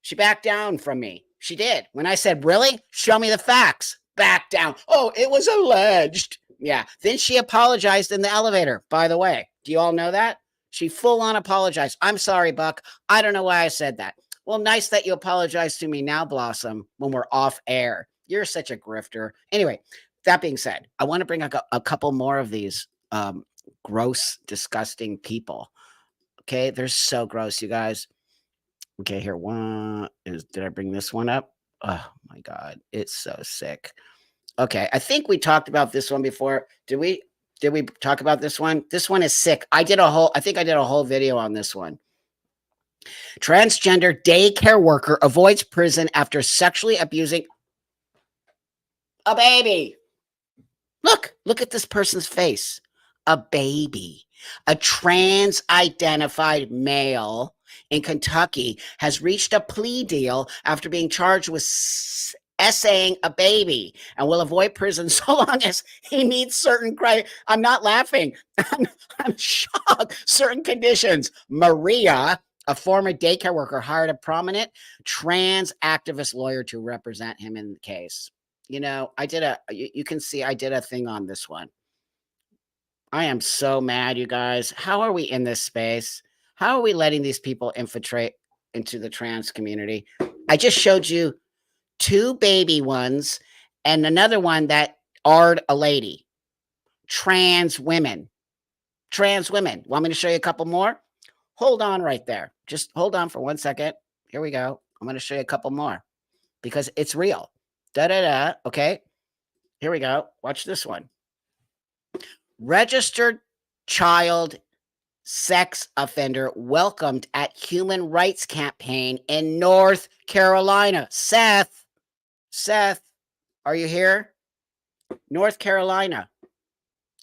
She backed down from me. She did. When I said, really? Show me the facts. Back down. Oh, it was alleged. Yeah. Then she apologized in the elevator, by the way. Do you all know that? She full on apologized. I'm sorry, Buck. I don't know why I said that. Well, nice that you apologize to me now, Blossom, when we're off air. You're such a grifter. Anyway, that being said, I want to bring a couple more of these gross, disgusting people. Okay, they're so gross, you guys. Okay, here one is. Did I bring this one up? Oh my god, it's so sick. Okay, I think we talked about this one before. Did we? Did we talk about this one? This one is sick. I think I did a whole video on this one. Transgender daycare worker avoids prison after sexually abusing a baby. Look at this person's face. A baby. A trans identified male in Kentucky has reached a plea deal after being charged with essaying a baby and will avoid prison so long as he meets certain criteria. I'm not laughing. I'm shocked. Certain conditions. Maria, a former daycare worker, hired a prominent trans activist lawyer to represent him in the case. You know, you can see I did a thing on this one. I am so mad, you guys. How are we in this space? How are we letting these people infiltrate into the trans community? I just showed you two baby ones and another one that are a lady. Trans women. Trans women. Want me to show you a couple more? Hold on right there. Just hold on for 1 second. Here we go. I'm going to show you a couple more because it's real. Da da da. Okay. Here we go. Watch this one. Registered child sex offender welcomed at human rights campaign in North Carolina. Seth, are you here? North Carolina.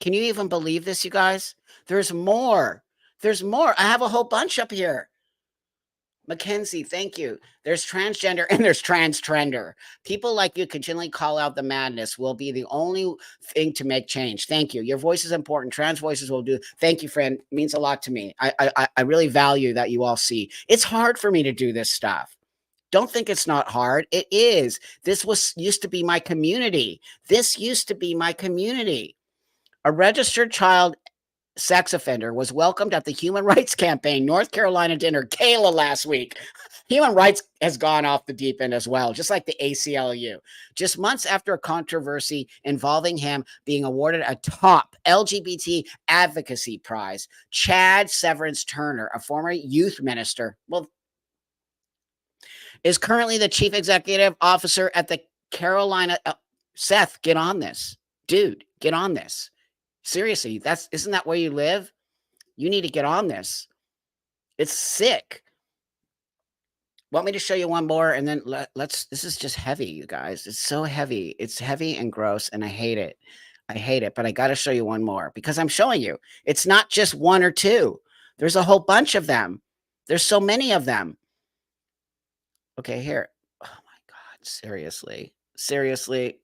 Can you even believe this, you guys? There's more. There's more. I have a whole bunch up here. Mackenzie, thank you. There's transgender and there's transtrender. People like you continually call out the madness will be the only thing to make change. Thank you. Your voice is important. Trans voices will do. Thank you, friend. It means a lot to me. I really value that you all see. It's hard for me to do this stuff. Don't think it's not hard. It is. This used to be my community. This used to be my community. A registered child sex offender was welcomed at the Human Rights Campaign North Carolina dinner Kayla last week. Human rights has gone off the deep end as well, just like the ACLU. Just months after a controversy involving him being awarded a top LGBT advocacy prize, Chad Severance Turner, a former youth minister, is currently the chief executive officer at the Carolina. Seth, get on this. Dude, get on this. Seriously, isn't that where you live? You need to get on this. It's sick. Want me to show you one more and then let's this is just heavy, you guys. It's so heavy. It's heavy and gross and I hate it. I hate it, but I got to show you one more because I'm showing you. It's not just one or two. There's a whole bunch of them. There's so many of them. Okay, here. Oh my god, seriously. Seriously.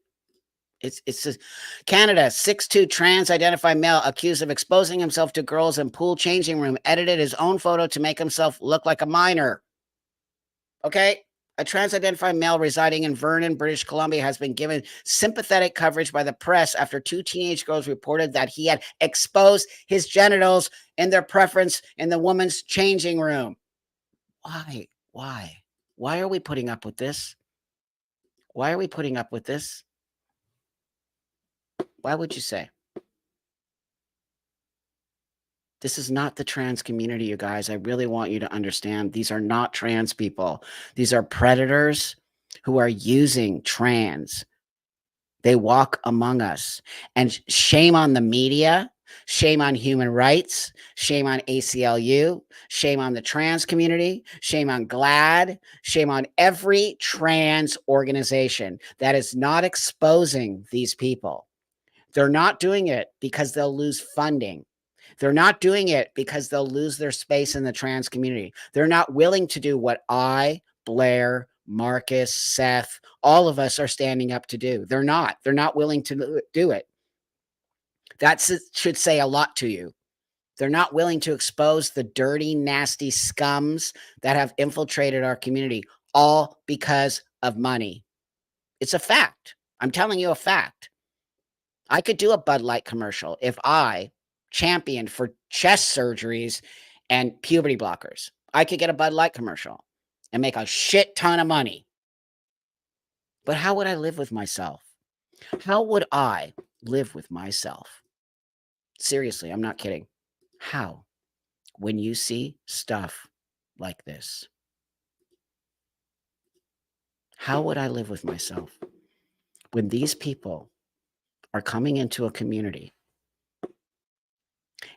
It's just Canada, 6'2" trans identified male accused of exposing himself to girls in pool changing room, edited his own photo to make himself look like a minor. Okay? A trans identified male residing in Vernon, British Columbia has been given sympathetic coverage by the press after two teenage girls reported that he had exposed his genitals in their preference in the woman's changing room. Why? Why? Why are we putting up with this? Why are we putting up with this? Why would you say? This is not the trans community, you guys. I really want you to understand these are not trans people. These are predators who are using trans. They walk among us. And shame on the media, shame on human rights, shame on ACLU, shame on the trans community, shame on GLAAD, shame on every trans organization that is not exposing these people. They're not doing it because they'll lose funding. They're not doing it because they'll lose their space in the trans community. They're not willing to do what I, Blair, Marcus, Seth, all of us are standing up to do. They're not. They're not willing to do it. That should say a lot to you. They're not willing to expose the dirty, nasty scums that have infiltrated our community, all because of money. It's a fact. I'm telling you a fact. I could do a Bud Light commercial if I championed for chest surgeries and puberty blockers. I could get a Bud Light commercial. and make a shit ton of money. But how would I live with myself? How would I live with myself? Seriously, I'm not kidding. How? When you see stuff like this, how would I live with myself? When these people are coming into a community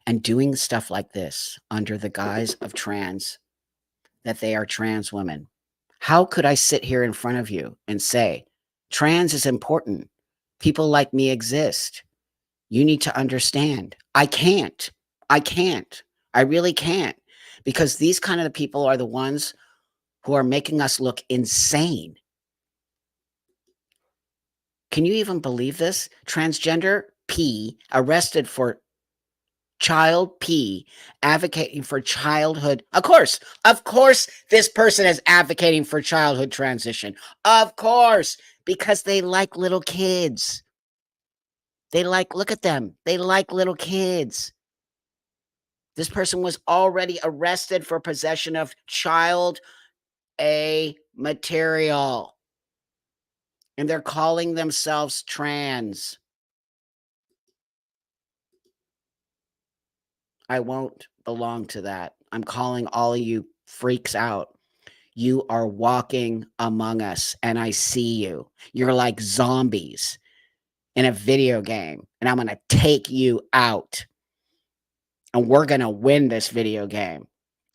and doing stuff like this under the guise of trans, that they are trans women, how could I sit here in front of you and say, trans is important? People like me exist. You need to understand. I can't. I can't. I really can't. Because these kind of people are the ones who are making us look insane. Can you even believe this? Transgender P arrested for child P advocating for childhood. Of course, this person is advocating for childhood transition. Of course, because they like little kids. They like, look at them. They like little kids. This person was already arrested for possession of child A material. And they're calling themselves trans. I won't belong to that. I'm calling all of you freaks out. You are walking among us, and I see you. You're like zombies in a video game, and I'm going to take you out. And we're going to win this video game.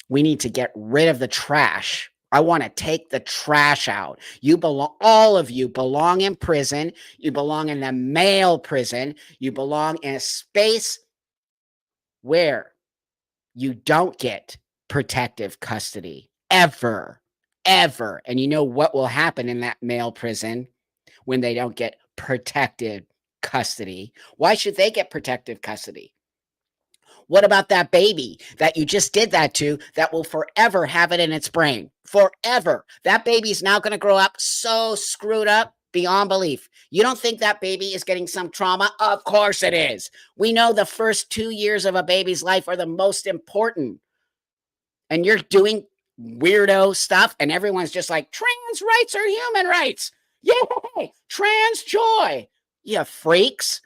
We need to get rid of the trash. I want to take the trash out. You belong, all of you belong in prison. You belong in the male prison. You belong in a space where you don't get protective custody ever, ever. And you know what will happen in that male prison when they don't get protective custody? Why should they get protective custody? What about that baby that you just did that to that will forever have it in its brain? Forever. That baby's now going to grow up so screwed up beyond belief. You don't think that baby is getting some trauma? Of course it is. We know the first 2 years of a baby's life are the most important. And you're doing weirdo stuff, and everyone's just like, trans rights are human rights. Yay! Trans joy. You freaks.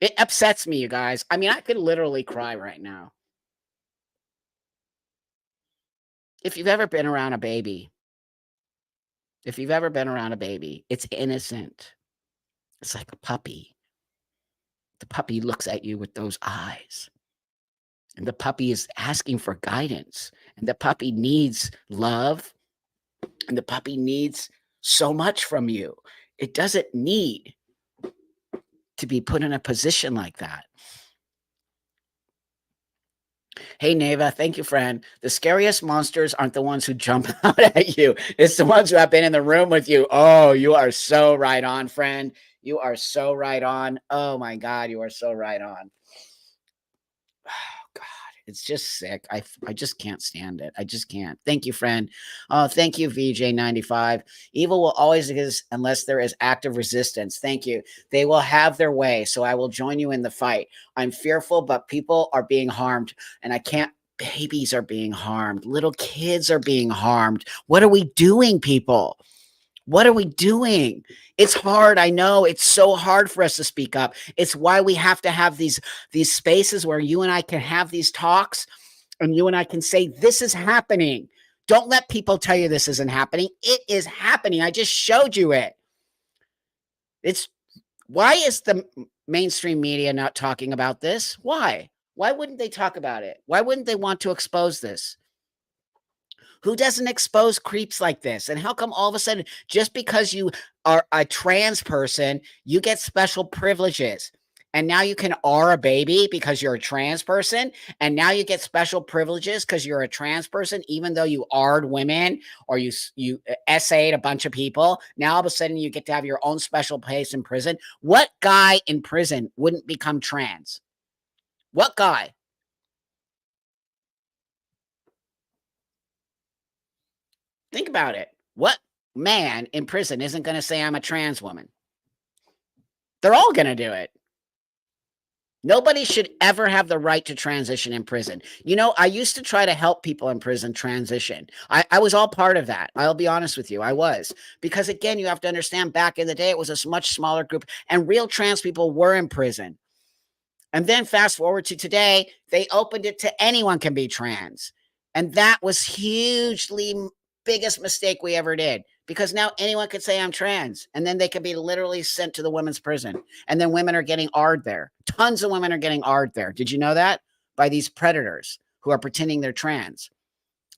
It upsets me, you guys. I mean, I could literally cry right now. If you've ever been around a baby, it's innocent. It's like a puppy. The puppy looks at you with those eyes. And the puppy is asking for guidance. And the puppy needs love. And the puppy needs so much from you. It doesn't need to be put in a position like that. Hey, Neva, thank you, friend. The scariest monsters aren't the ones who jump out at you. It's the ones who have been in the room with you. Oh, you are so right on, friend. You are so right on. Oh, my God, you are so right on. God, it's just sick. I just can't stand it. I just can't. Thank you, friend. Oh, thank you, VJ95. Evil will always exist unless there is active resistance. Thank you. They will have their way, so I will join you in the fight. I'm fearful, but people are being harmed, and I can't. Babies are being harmed. Little kids are being harmed. What are we doing, people? What are we doing? It's hard. I know it's so hard for us to speak up. It's why we have to have these spaces where you and I can have these talks and you and I can say, this is happening. Don't let people tell you this isn't happening. It is happening. I just showed you it. It's why is the mainstream media not talking about this? Why? Why wouldn't they talk about it? Why wouldn't they want to expose this? Who doesn't expose creeps like this? And how come all of a sudden, just because you are a trans person, you get special privileges? And now you can R a baby because you're a trans person. And now you get special privileges because you're a trans person, even though you R'd women or you essayed a bunch of people. Now all of a sudden you get to have your own special place in prison. What guy in prison wouldn't become trans? What guy? Think about it. What man in prison isn't going to say I'm a trans woman? They're all going to do it. Nobody should ever have the right to transition in prison. You know, I used to try to help people in prison transition. I was all part of that. I'll be honest with you. I was. Because again, you have to understand back in the day, it was a much smaller group and real trans people were in prison. And then fast forward to today, they opened it to anyone can be trans. And that was hugely biggest mistake we ever did because now anyone could say I'm trans and then they could be literally sent to the women's prison. And then women are getting AR'd there. Tons of women are getting AR'd there. Did you know that? By these predators who are pretending they're trans.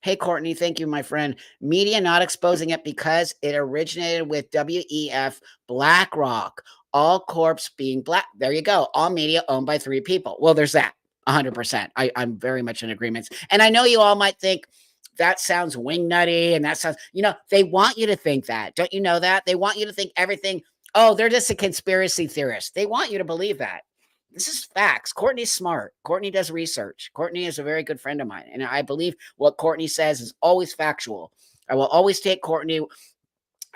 Hey, Courtney, thank you, my friend. Media not exposing it because it originated with WEF BlackRock. All corps being black. There you go. All media owned by 3 people. Well, there's that. 100%. I'm very much in agreement. And I know you all might think that sounds wing nutty and that sounds, they want you to think that. Don't you know that? They want you to think everything, oh, they're just a conspiracy theorist. They want you to believe that. This is facts. Courtney's smart. Courtney does research. Courtney is a very good friend of mine. And I believe what Courtney says is always factual. I will always take Courtney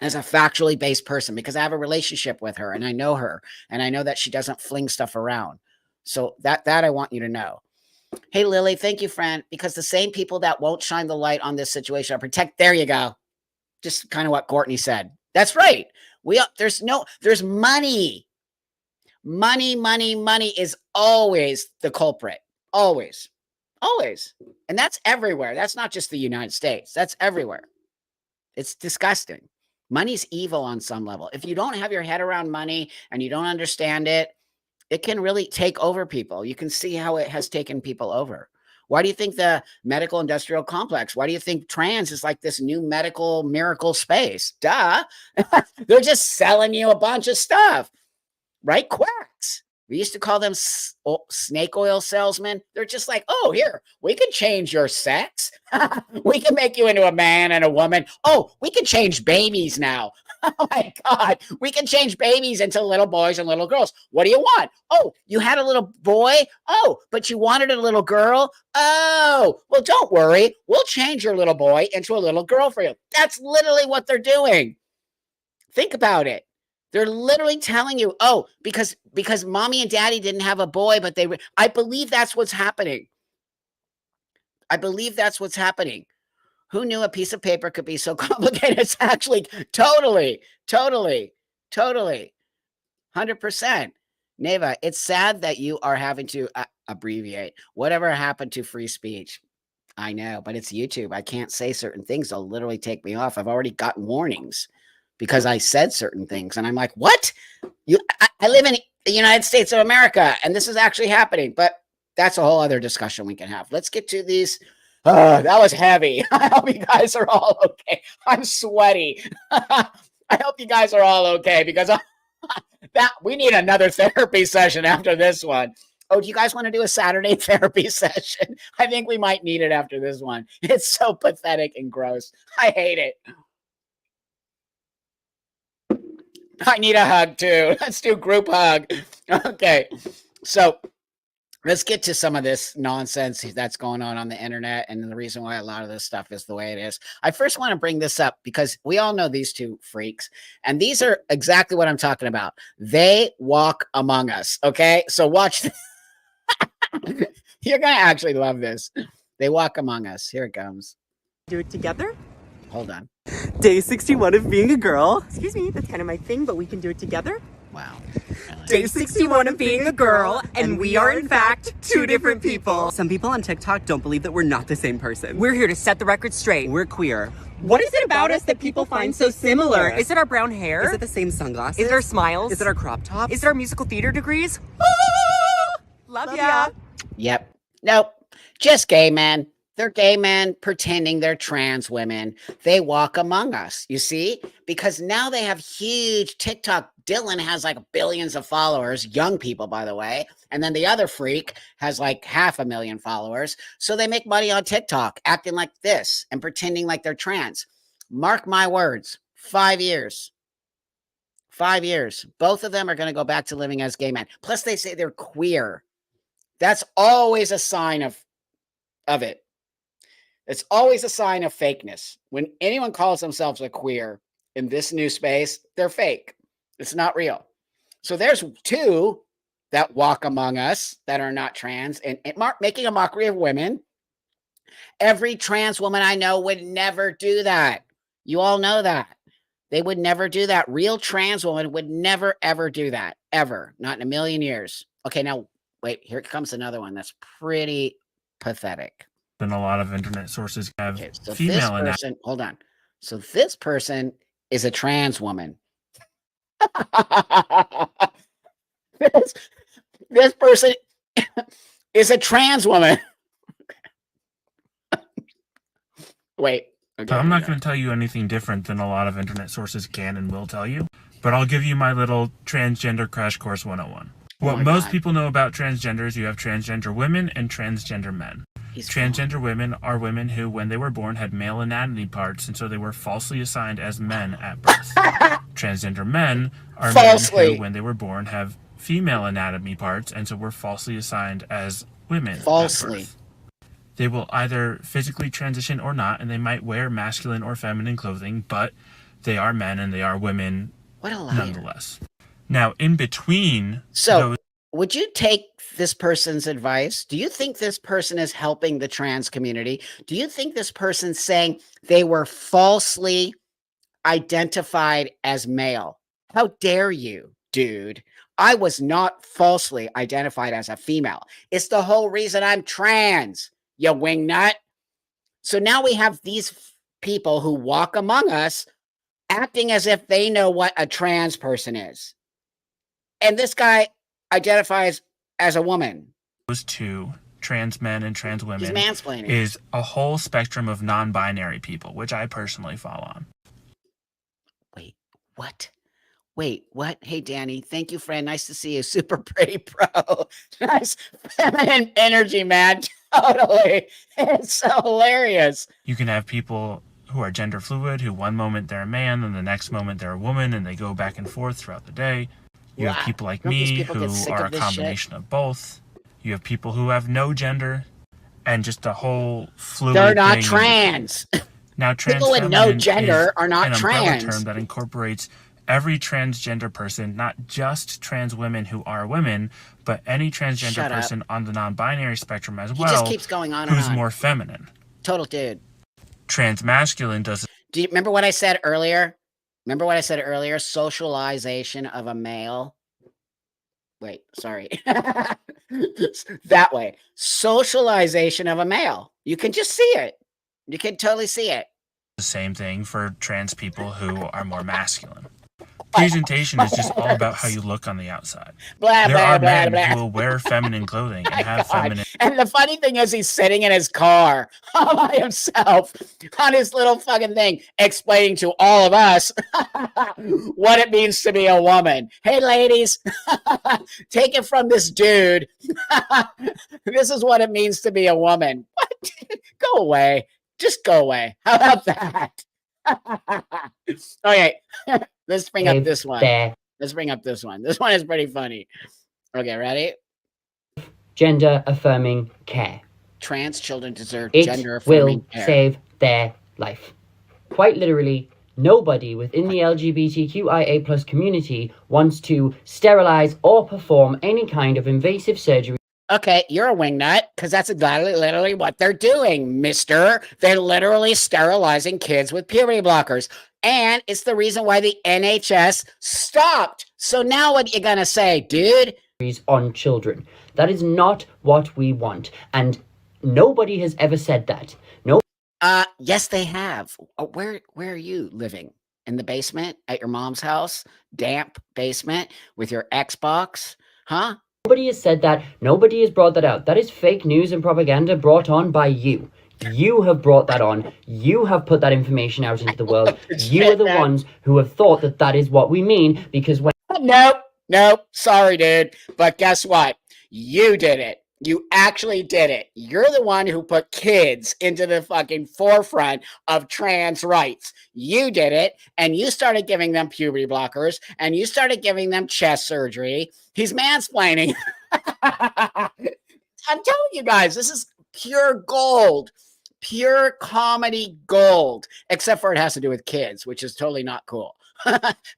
as a factually based person because I have a relationship with her and I know her and I know that she doesn't fling stuff around. So that I want you to know. Hey, Lily, thank you, friend, because the same people that won't shine the light on this situation are protect. There you go. Just kind of what Courtney said. That's right. There's money. Money is always the culprit. Always. And that's everywhere. That's not just the United States. That's everywhere. It's disgusting. Money's evil on some level. If you don't have your head around money and you don't understand it, it can really take over people. You can see how it has taken people over. Why do you think the medical industrial complex? Why do you think trans is like this new medical miracle space? Duh. They're just selling you a bunch of stuff. Right? Quacks. We used to call them snake oil salesmen. They're just like, oh, here, we can change your sex. We can make you into a man and a woman. Oh, we can change babies now. Oh my God. We can change babies into little boys and little girls. What do you want? Oh, you had a little boy? Oh, but you wanted a little girl? Oh, well, don't worry. We'll change your little boy into a little girl for you. That's literally what they're doing. Think about it. They're literally telling you, oh, because mommy and daddy didn't have a boy, but I believe that's what's happening. Who knew a piece of paper could be so complicated? It's actually totally. 100%. Neva, it's sad that you are having to abbreviate. Whatever happened to free speech? I know, but it's YouTube. I can't say certain things. They'll literally take me off. I've already gotten warnings because I said certain things. And I'm like, what? I live in the United States of America, and this is actually happening. But that's a whole other discussion we can have. Let's get to these. That was heavy. I hope you guys are all okay. I'm sweaty. I hope you guys are all okay because we need another therapy session after this one. Oh, do you guys want to do a Saturday therapy session? I think we might need it after this one. It's so pathetic and gross. I hate it. I need a hug too. Let's do group hug. Okay. So let's get to some of this nonsense that's going on the internet and the reason why a lot of this stuff is the way it is. I first want to bring this up because we all know these 2 freaks, and these are exactly what I'm talking about. They walk among us. Okay. So watch. You're going to actually love this. They walk among us. Here it comes. Do it together? Hold on. Day 61 of being a girl. Excuse me, that's kind of my thing, but we can do it together. Wow. Really? Day 61 of being a girl, and we are in fact 2 different people. Some people on TikTok don't believe that we're not the same person. We're here to set the record straight. We're queer. What is it about us that people find so similar? Is it our brown hair? Is it the same sunglasses? Is it our smiles? Is it our crop tops? Is it our musical theater degrees? Love ya. Yep. Nope. Just gay men. They're gay men pretending they're trans women. They walk among us, you see? Because now they have huge TikTok. Dylan has like billions of followers, young people, by the way. And then the other freak has like 500,000 followers. So they make money on TikTok acting like this and pretending like they're trans. Mark my words, 5 years. 5 years. Both of them are going to go back to living as gay men. Plus they say they're queer. That's always a sign of it. It's always a sign of fakeness. When anyone calls themselves a queer in this new space, they're fake. It's not real. So there's 2 that walk among us that are not trans and making a mockery of women. Every trans woman I know would never do that. You all know that. They would never do that. Real trans woman would never, ever do that. Ever. Not in a million years. Okay, now, wait, here comes another one that's pretty pathetic. And a lot of internet sources have Okay, so this female anatomy. person, hold on. So this person is a trans woman. this, this person is a trans woman. Wait. Okay, I'm not going to tell you anything different than a lot of internet sources can and will tell you, but I'll give you my little transgender crash course 101. What most people know about transgenders, you have transgender women and transgender men. Transgender women are women who, when they were born, had male anatomy parts, and so they were falsely assigned as men at birth. Transgender men are men who, when they were born, have female anatomy parts, and so were falsely assigned as women at birth. They will either physically transition or not, and they might wear masculine or feminine clothing, but they are men and they are women nonetheless. Now, in between would you take this person's advice? Do you think this person is helping the trans community? Do you think this person's saying they were falsely identified as male? How dare you, dude? I was not falsely identified as a female. It's the whole reason I'm trans, you wingnut. So now we have these people who walk among us acting as if they know what a trans person is. And this guy identifies as a woman. Those two, trans men and trans women, He's mansplaining. Is a whole spectrum of non-binary people, which I personally fall on. Wait, what? Wait, what? Hey, Danny, thank you, friend. Nice to see you. Super pretty, bro. Nice feminine energy, man. Totally. It's so hilarious. You can have people who are gender fluid, who one moment they're a man, and the next moment they're a woman, and they go back and forth throughout the day. You have people like me who are a combination of both. You have people who have no gender and just a whole fluid thing. They're not thing. Trans. Now, trans people with no gender are not trans. An umbrella term that incorporates every transgender person, not just trans women who are women, but any transgender person on the non-binary spectrum as well. He just keeps going on who's and on. more feminine. Total dude. Transmasculine does. Do you remember what I said earlier? Remember what I said earlier? Socialization of a male. Wait, sorry. That way. Socialization of a male. You can just see it. You can totally see it. The same thing for trans people who are more masculine. Presentation is just all about how you look on the outside. There are men who will wear feminine clothing and have feminine. And the funny thing is, he's sitting in his car all by himself on his little fucking thing, explaining to all of us what it means to be a woman. Hey, ladies, take it from this dude. This is what it means to be a woman. What? Go away. Just go away. How about that? Okay. Let's bring up this one. Let's bring up this one. This one is pretty funny. Okay, ready? Gender affirming care. Trans children deserve it gender affirming care. It will save their life. Quite literally, nobody within the LGBTQIA plus community wants to sterilize or perform any kind of invasive surgery. Okay, you're a wingnut, because that's literally what they're doing, mister. They're literally sterilizing kids with puberty blockers. And it's the reason why the NHS stopped. So now what you gonna say, dude? On children. That is not what we want. And nobody has ever said that. No. Yes, they have. Where are you living? In the basement? At your mom's house? Damp basement? With your Xbox? Huh? Nobody has said that. Nobody has brought that out. That is fake news and propaganda brought on by you. You have brought that on. You have put that information out into the world. You are the ones who have thought that that is what we mean, because when... Nope. Sorry, dude. But guess what? You did it. You actually did it. You're the one who put kids into the fucking forefront of trans rights. You did it, and you started giving them puberty blockers, and you started giving them chest surgery. He's mansplaining. I'm telling you guys, this is pure gold. Pure comedy gold. Except for it has to do with kids, which is totally not cool.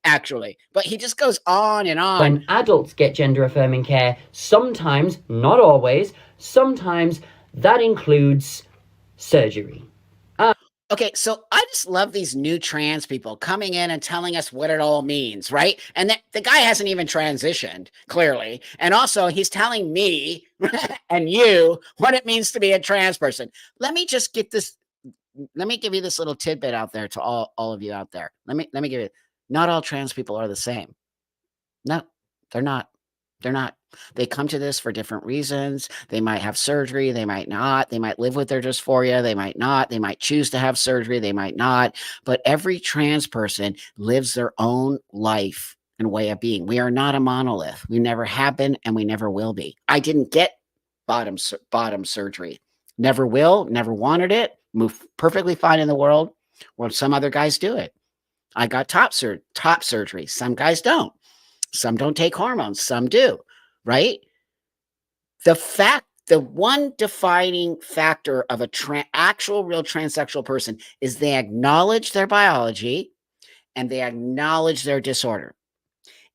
actually. But he just goes on and on. When adults get gender affirming care, sometimes, not always, sometimes that includes surgery. Okay, so I just love these new trans people coming in and telling us what it all means, right? And the guy hasn't even transitioned, clearly. And also, he's telling me and you what it means to be a trans person. Let me just get this. Let me give you this little tidbit out there to all of you out there. Let me give it. Not all trans people are the same. No, they're not. They're not. They come to this for different reasons. They might have surgery. They might not. They might live with their dysphoria. They might not. They might choose to have surgery. They might not. But every trans person lives their own life and way of being. We are not a monolith. We never have been and we never will be. I didn't get bottom surgery. Never will. Never wanted it. Move perfectly fine in the world. Well, some other guys do it. I got top surgery. Some guys don't. Some don't take hormones, some do, right? The one defining factor of a actual real transsexual person is they acknowledge their biology and they acknowledge their disorder.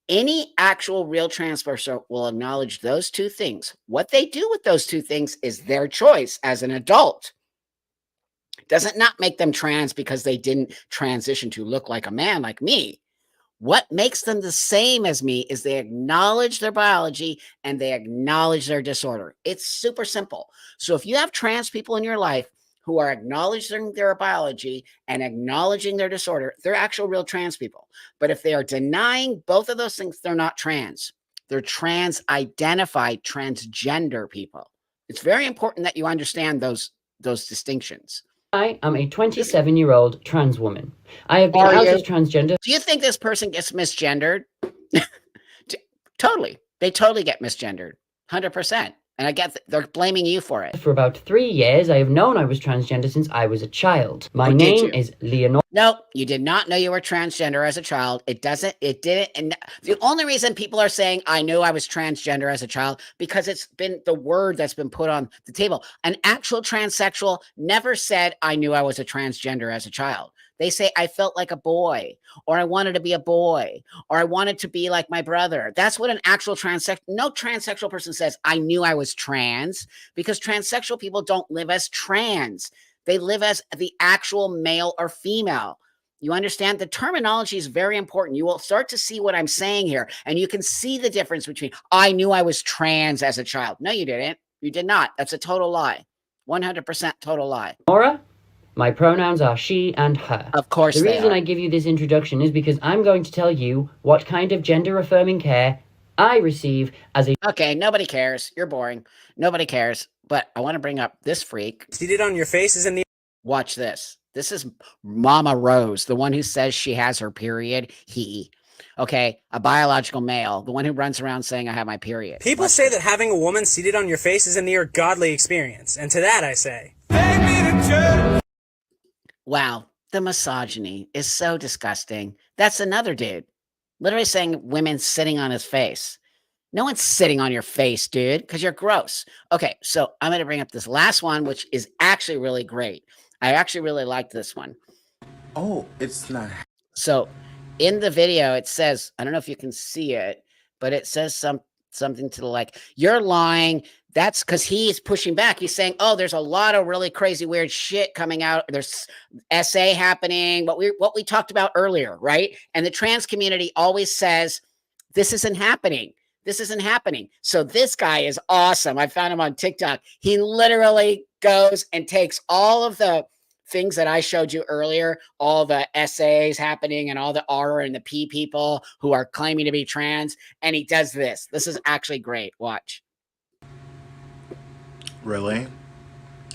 Any actual real trans person will acknowledge those two things. What they do with those two things is their choice as an adult. Doesn't not make them trans because they didn't transition to look like a man like me. What makes them the same as me is they acknowledge their biology and they acknowledge their disorder. It's super simple. So if you have trans people in your life who are acknowledging their biology and acknowledging their disorder, they're actual real trans people. But if they are denying both of those things, they're not trans. They're trans-identified transgender people. It's very important that you understand those distinctions. I am a 27-year-old trans woman. I have been out as transgender. Do you think this person gets misgendered? Totally. They totally get misgendered. 100%. And I get they're blaming you for it. For about 3 years, I have known I was transgender since I was a child. My name is Leonora. No, you did not know you were transgender as a child. It didn't. And the only reason people are saying I knew I was transgender as a child, because it's been the word that's been put on the table. An actual transsexual never said I knew I was a transgender as a child. They say I felt like a boy, or I wanted to be a boy, or I wanted to be like my brother. That's what an actual no transsexual person says I knew I was trans, because transsexual people don't live as trans. They live as the actual male or female. You understand? The terminology is very important. You will start to see what I'm saying here, and you can see the difference between I knew I was trans as a child. No, you didn't. You did not. That's a total lie. 100% total lie. Nora, my pronouns are she and her. Of course The they reason are. I give you this introduction is because I'm going to tell you what kind of gender-affirming care I receive as a... Okay, nobody cares. You're boring. Nobody cares. But I want to bring up this freak. Seated on your face is in the... Watch this. This is Mama Rose, the one who says she has her period. Okay, a biological male, the one who runs around saying I have my period. People say that having a woman seated on your face is a near godly experience. And to that I say... Wow, the misogyny is so disgusting. That's another dude. Literally saying women sitting on his face. No one's sitting on your face, dude, because you're gross. Okay, so I'm going to bring up this last one, which is actually really great. I actually really like this one. Oh, it's not. So in the video, it says, I don't know if you can see it, but it says something to the like, you're lying. That's because he is pushing back. He's saying, oh, there's a lot of really crazy, weird shit coming out. There's SA happening, what we talked about earlier, right? And the trans community always says, this isn't happening. This isn't happening. So this guy is awesome. I found him on TikTok. He literally goes and takes all of the things that I showed you earlier, all the SAs happening and all the R and the P people who are claiming to be trans, and he does this. This is actually great. Watch. Really?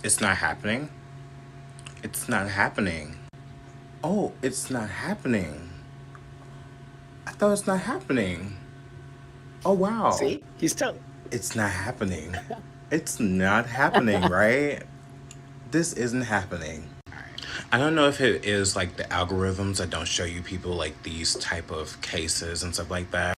It's not happening? It's not happening. Oh, it's not happening. I thought it's not happening. Oh, wow. See? He's telling. It's not happening. It's not happening, right? This isn't happening. I don't know if it is like the algorithms that don't show you people like these type of cases and stuff like that.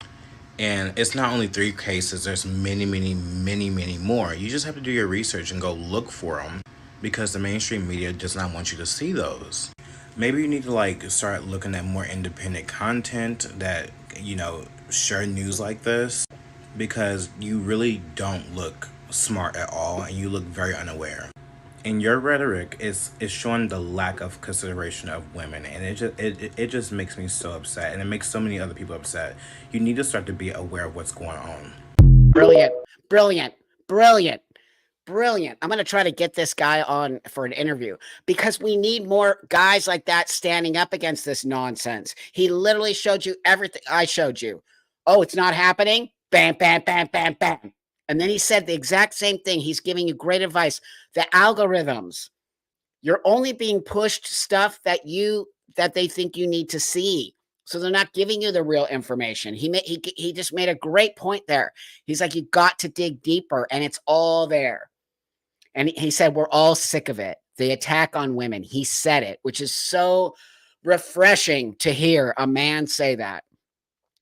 And it's not only 3 cases, there's many, many, many, many more. You just have to do your research and go look for them because the mainstream media does not want you to see those. Maybe you need to like start looking at more independent content that, share news like this, because you really don't look smart at all and you look very unaware. And your rhetoric is showing the lack of consideration of women, and it just makes me so upset, and it makes so many other people upset. You need to start to be aware of what's going on. Brilliant, brilliant, brilliant, brilliant. I'm going to try to get this guy on for an interview because we need more guys like that standing up against this nonsense. He literally showed you everything I showed you. Oh, it's not happening? Bam, bam, bam, bam, bam. And then he said the exact same thing. He's giving you great advice. The algorithms, you're only being pushed stuff that they think you need to see. So they're not giving you the real information. He just made a great point there. He's like, you got to dig deeper, and it's all there. And he said, we're all sick of it. The attack on women. He said it, which is so refreshing to hear a man say that.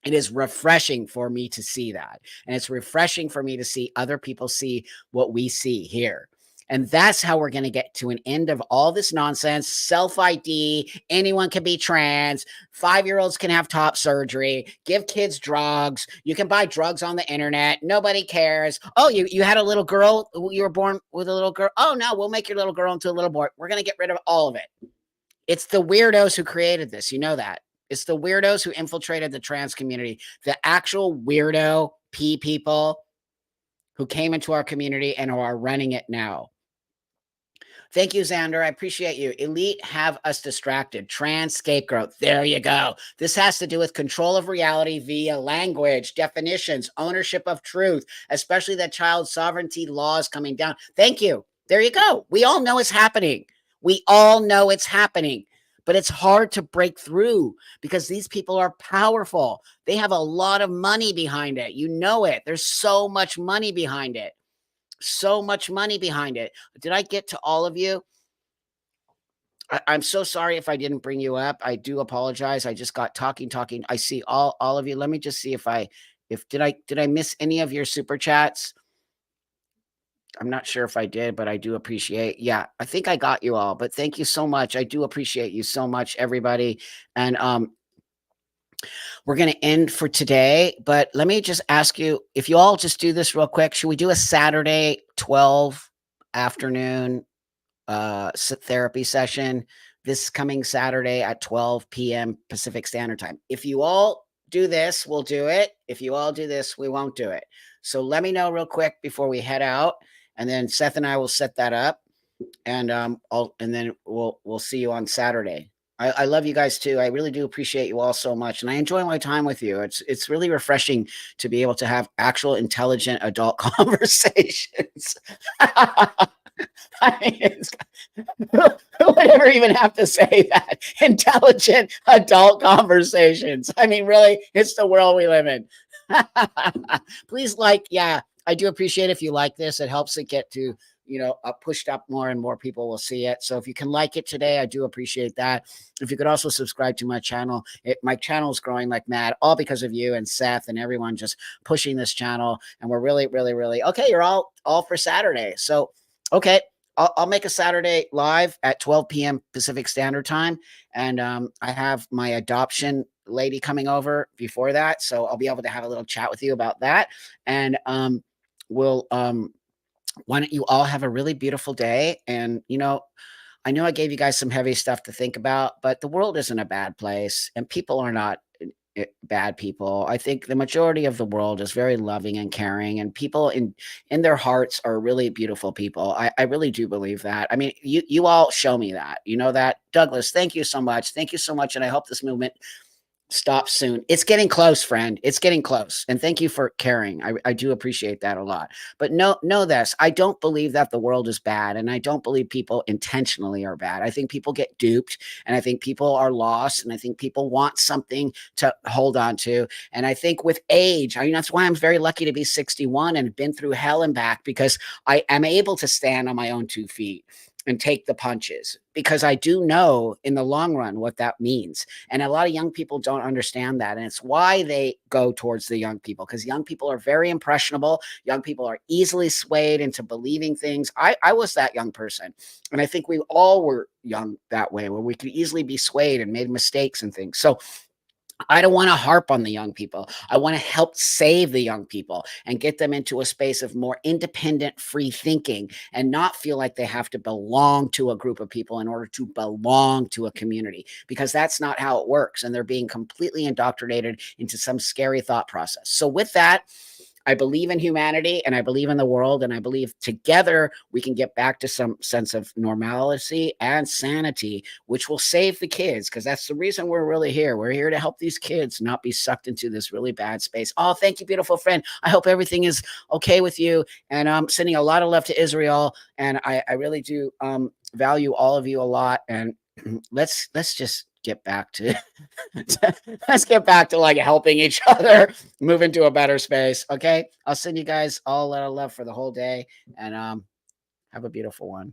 It is refreshing for me to see that. And it's refreshing for me to see other people see what we see here. And that's how we're going to get to an end of all this nonsense. Self ID, anyone can be trans, 5-year-olds can have top surgery, give kids drugs. You can buy drugs on the internet. Nobody cares. Oh, you had a little girl. You were born with a little girl. Oh, no, we'll make your little girl into a little boy. We're going to get rid of all of it. It's the weirdos who created this. You know that. It's the weirdos who infiltrated the trans community, the actual weirdo people who came into our community and who are running it now. Thank you, Xander. I appreciate you. Elite have us distracted. Trans scapegoat. There you go. This has to do with control of reality via language, definitions, ownership of truth, especially that child sovereignty laws coming down. Thank you. There you go. We all know it's happening. We all know it's happening. But it's hard to break through because these people are powerful. They have a lot of money behind it. You know it. There's so much money behind it. So much money behind it. Did I get to all of you? I'm so sorry if I didn't bring you up. I do apologize. I just got talking. I see all of you. Let me just see if did I miss any of your super chats? I'm not sure if I did, but I do appreciate. Yeah, I think I got you all. But thank you so much. I do appreciate you so much, everybody. And we're going to end for today, but let me just ask you if you all just do this real quick. Should we do a Saturday 12 afternoon therapy session this coming Saturday at 12 p.m. Pacific Standard Time? If you all do this, we'll do it. If you all do this, we won't do it. So let me know real quick before we head out, and then Seth and I will set that up, and then we'll see you on Saturday. I love you guys too. I really do appreciate you all so much, and I enjoy my time with you. It's really refreshing to be able to have actual intelligent adult conversations. I mean, who would ever even have to say that? Intelligent adult conversations. I mean, really, it's the world we live in. Please I do appreciate if you like this. It helps it get to pushed up more and more people will see it. So if you can like it today, I do appreciate that. If you could also subscribe to my channel, my channel is growing like mad, all because of you and Seth and everyone just pushing this channel. And we're really, really, really okay. You're all for Saturday. So, okay. I'll make a Saturday live at 12 p.m. Pacific Standard Time. And I have my adoption lady coming over before that. So I'll be able to have a little chat with you about that. And we'll why don't you all have a really beautiful day? And, I know I gave you guys some heavy stuff to think about, but the world isn't a bad place and people are not bad people. I think the majority of the world is very loving and caring, and people in their hearts are really beautiful people. I really do believe that. I mean, you all show me that. You know that. Douglas, thank you so much. Thank you so much. And I hope this movement stop soon. It's getting close, friend. It's getting close. And thank you for caring. I do appreciate that a lot. But know this. I don't believe that the world is bad. And I don't believe people intentionally are bad. I think people get duped. And I think people are lost. And I think people want something to hold on to. And I think with age, that's why I'm very lucky to be 61 and been through hell and back, because I am able to stand on my own 2 feet. and take the punches, because I do know in the long run what that means. And a lot of young people don't understand that. And it's why they go towards the young people, because young people are very impressionable. Young people are easily swayed into believing things. I was that young person. And I think we all were young that way, where we could easily be swayed and made mistakes and things. So I don't want to harp on the young people. I want to help save the young people and get them into a space of more independent, free thinking, and not feel like they have to belong to a group of people in order to belong to a community, because that's not how it works. And they're being completely indoctrinated into some scary thought process. So, with that, I believe in humanity and I believe in the world, and I believe together we can get back to some sense of normalcy and sanity, which will save the kids, because that's the reason we're really here. We're here to help these kids not be sucked into this really bad space. Oh, thank you, beautiful friend. I hope everything is okay with you. And I'm sending a lot of love to Israel. And I really do value all of you a lot. And let's just get back to let's get back to like helping each other move into a better space. Okay. I'll send you guys all a lot of love for the whole day, and have a beautiful one.